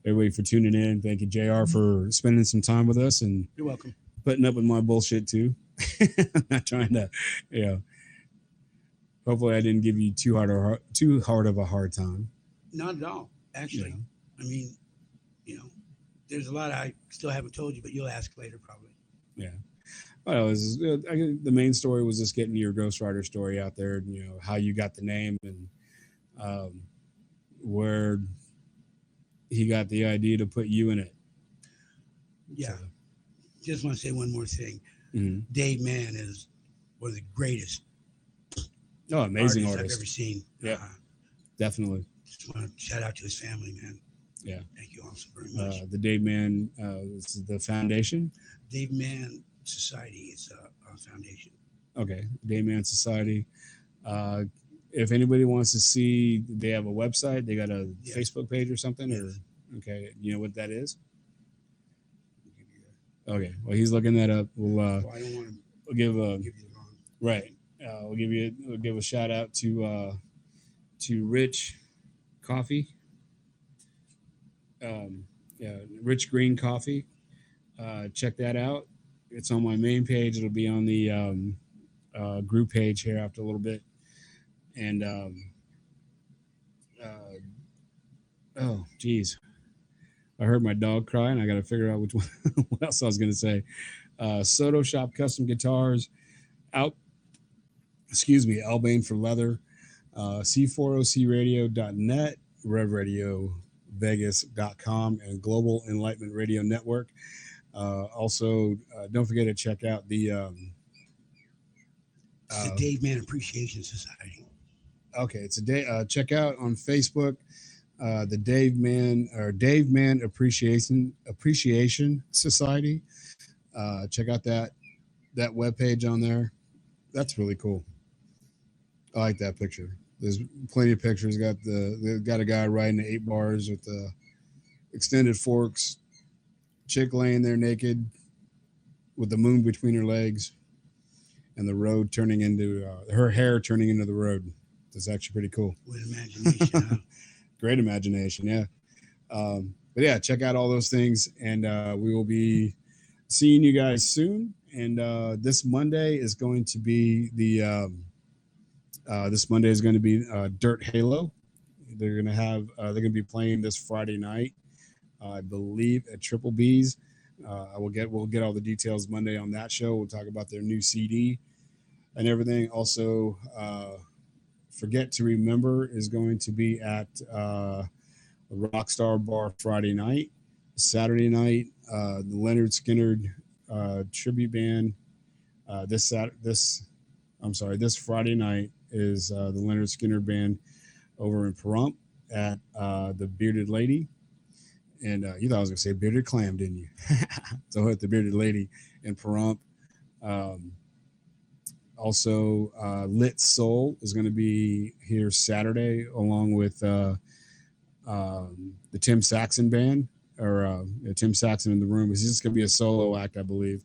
everybody, for tuning in. Thank you, JR, for spending some time with us, and you're welcome. Putting up with my bullshit too. I'm not trying to, Hopefully, I didn't give you too hard of a hard time. Not at all, actually. I mean, you know, there's a lot I still haven't told you, but you'll ask later probably. Yeah. Well, the main story was just getting your Ghostwriter story out there. How you got the name and um, where he got the idea to put you in it. So, Yeah. Just want to say one more thing. mhm. Dave Mann is one of the greatest Oh, amazing artists I've ever artist. seen. Yeah, definitely. Just want to shout out to his family, man. Yeah. Thank you all so very much. The Dave Mann, this is the foundation. Dave Mann Society is a foundation. Okay, Dave Mann Society. Uh, if anybody wants to see, they have a website. They got a Yes. Facebook page or something. Yes. Or okay, you know what that is? I'll give you that. Okay, well he's looking that up. Well, I don't want We'll give to give you the wrong. right. We'll give a shout out to Rich Coffee. Yeah, Rich Green Coffee. Check that out. It's on my main page. It'll be on the group page here after a little bit. And oh, geez, I heard my dog cry, and I got to figure out which one. What else I was going to say? Soto Shop Custom Guitars. Out. Excuse me. Albane for Leather. C40cradio.net. RevRadioVegas.com and Global Enlightenment Radio Network. Also, don't forget to check out the Dave Mann Appreciation Society. Okay, it's a day. Check out on Facebook the Dave Mann Appreciation Society. Check out that webpage on there. That's really cool. I like that picture. There's plenty of pictures. They got a guy riding the 8 bars with the extended forks. Chick laying there naked with the moon between her legs, and the road turning into her hair turning into the road. That's actually pretty cool. With imagination, huh? Great imagination, yeah. But yeah, check out all those things, and we will be seeing you guys soon. And this Monday is going to be Dirt Halo. They're gonna be playing this Friday night, I believe, at Triple B's. We'll get all the details Monday on that show. We'll talk about their new CD and everything. Also, Forget to Remember is going to be at Rockstar Bar Friday night. Saturday night, the Leonard Skinner tribute band. This Friday night is the Leonard Skinner band over in Pahrump at the Bearded Lady. And you thought I was going to say Bearded Clam, didn't you? So at the Bearded Lady in Pahrump. Also, Lit Soul is going to be here Saturday, along with the Tim Saxon band, or Tim Saxon in the room. It's just going to be a solo act, I believe,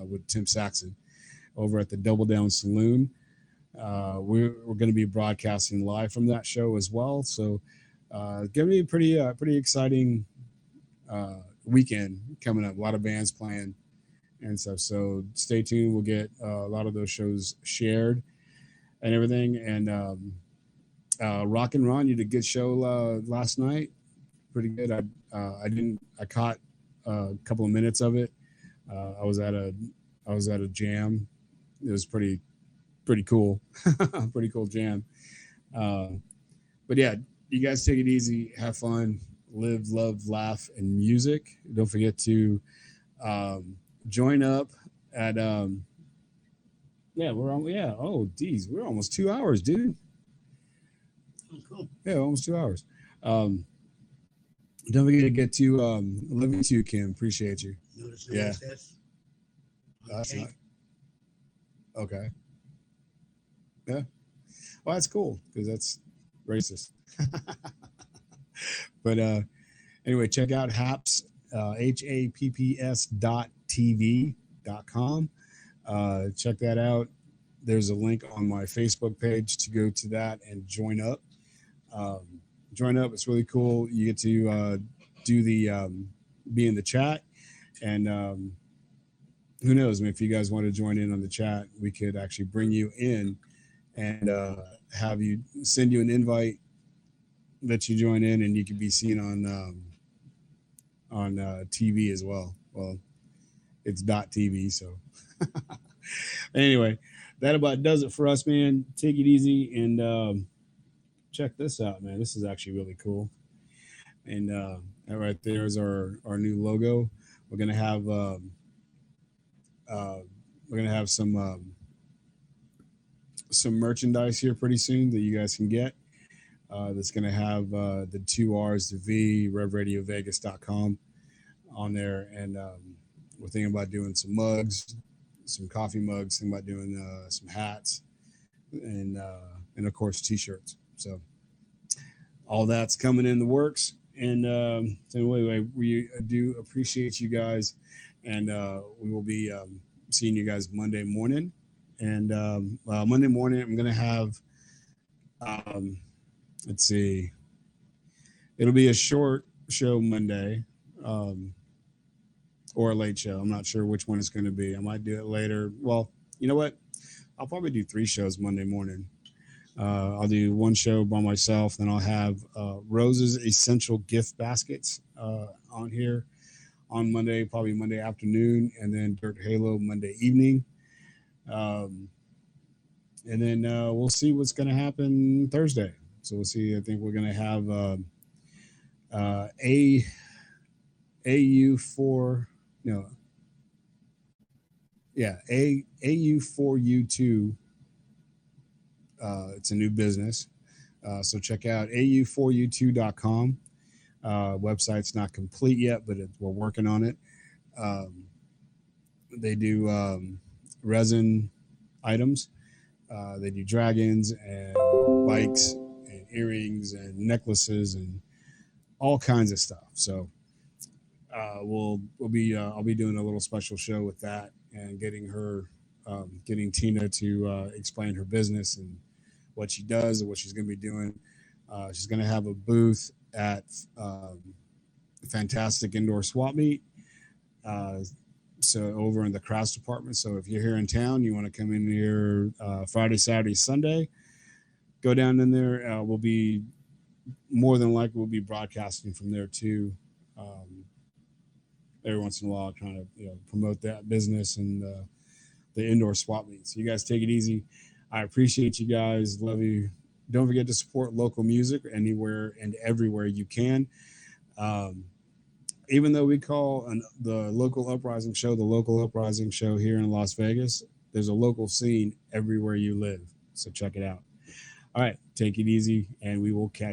with Tim Saxon over at the Double Down Saloon. We're going to be broadcasting live from that show as well. So it's going to be a pretty exciting weekend coming up. A lot of bands playing and stuff. So stay tuned. We'll get a lot of those shows shared and everything. And Rock and Ron, you did a good show last night. Pretty good. I caught a couple of minutes of it. I was at a jam. It was pretty cool. Pretty cool jam. But yeah, you guys take it easy, have fun, live, love, laugh, and music. Don't forget to join up at we're almost 2 hours, dude. Oh, cool. Yeah, almost 2 hours. Don't forget to get to love you too, Kim. Appreciate you. Notice Yeah. SS? That's Okay. not okay. Yeah. Well, that's cool because that's racist. But anyway, check out HAPS, HAPPS.TV.com. Check that out. There's a link on my Facebook page to go to that and join up. Join up. It's really cool. You get to do the be in the chat, and who knows? I mean, if you guys want to join in on the chat, we could actually bring you in and have you send you an invite, let you join in, and you can be seen on TV as well. Well, it's .tv. So anyway, that about does it for us, man. Take it easy and check this out, man. This is actually really cool. And that right there is our new logo. We're gonna have uh, we're gonna have some merchandise here pretty soon that you guys can get. That's gonna have the two R's, the V, RevRadioVegas.com on there, and we're thinking about doing some mugs, some coffee mugs. Thinking about doing some hats, and of course t-shirts. So all that's coming in the works. And so anyway, we do appreciate you guys, and we will be seeing you guys Monday morning. And Monday morning, I'm gonna have let's see, it'll be a short show Monday, or a late show. I'm not sure which one it's going to be. I might do it later. Well, you know what? I'll probably do 3 shows Monday morning. I'll do 1 show by myself, then I'll have Rose's Essential Gift Baskets on here on Monday, probably Monday afternoon, and then Dirt Halo Monday evening. And then we'll see what's going to happen Thursday. So we'll see. I think we're going to have AU4, no, yeah, AU4U2. It's a new business. So check out au4u2.com. Website's not complete yet, but we're working on it. They do resin items. They do dragons and bikes and earrings and necklaces and all kinds of stuff. So we'll be I'll be doing a little special show with that and getting Tina to explain her business and what she does and what she's going to be doing. She's going to have a booth at Fantastic Indoor Swap Meet. So over in the crafts department. So if you're here in town, you want to come in here Friday, Saturday, Sunday, go down in there. We'll be more than likely we'll be broadcasting from there too. Every once in a while, trying to promote that business and the indoor swap meets. You guys take it easy. I appreciate you guys. Love you. Don't forget to support local music anywhere and everywhere you can. Even though we call the local uprising show the local uprising show here in Las Vegas, there's a local scene everywhere you live. So check it out. All right, take it easy, and we will catch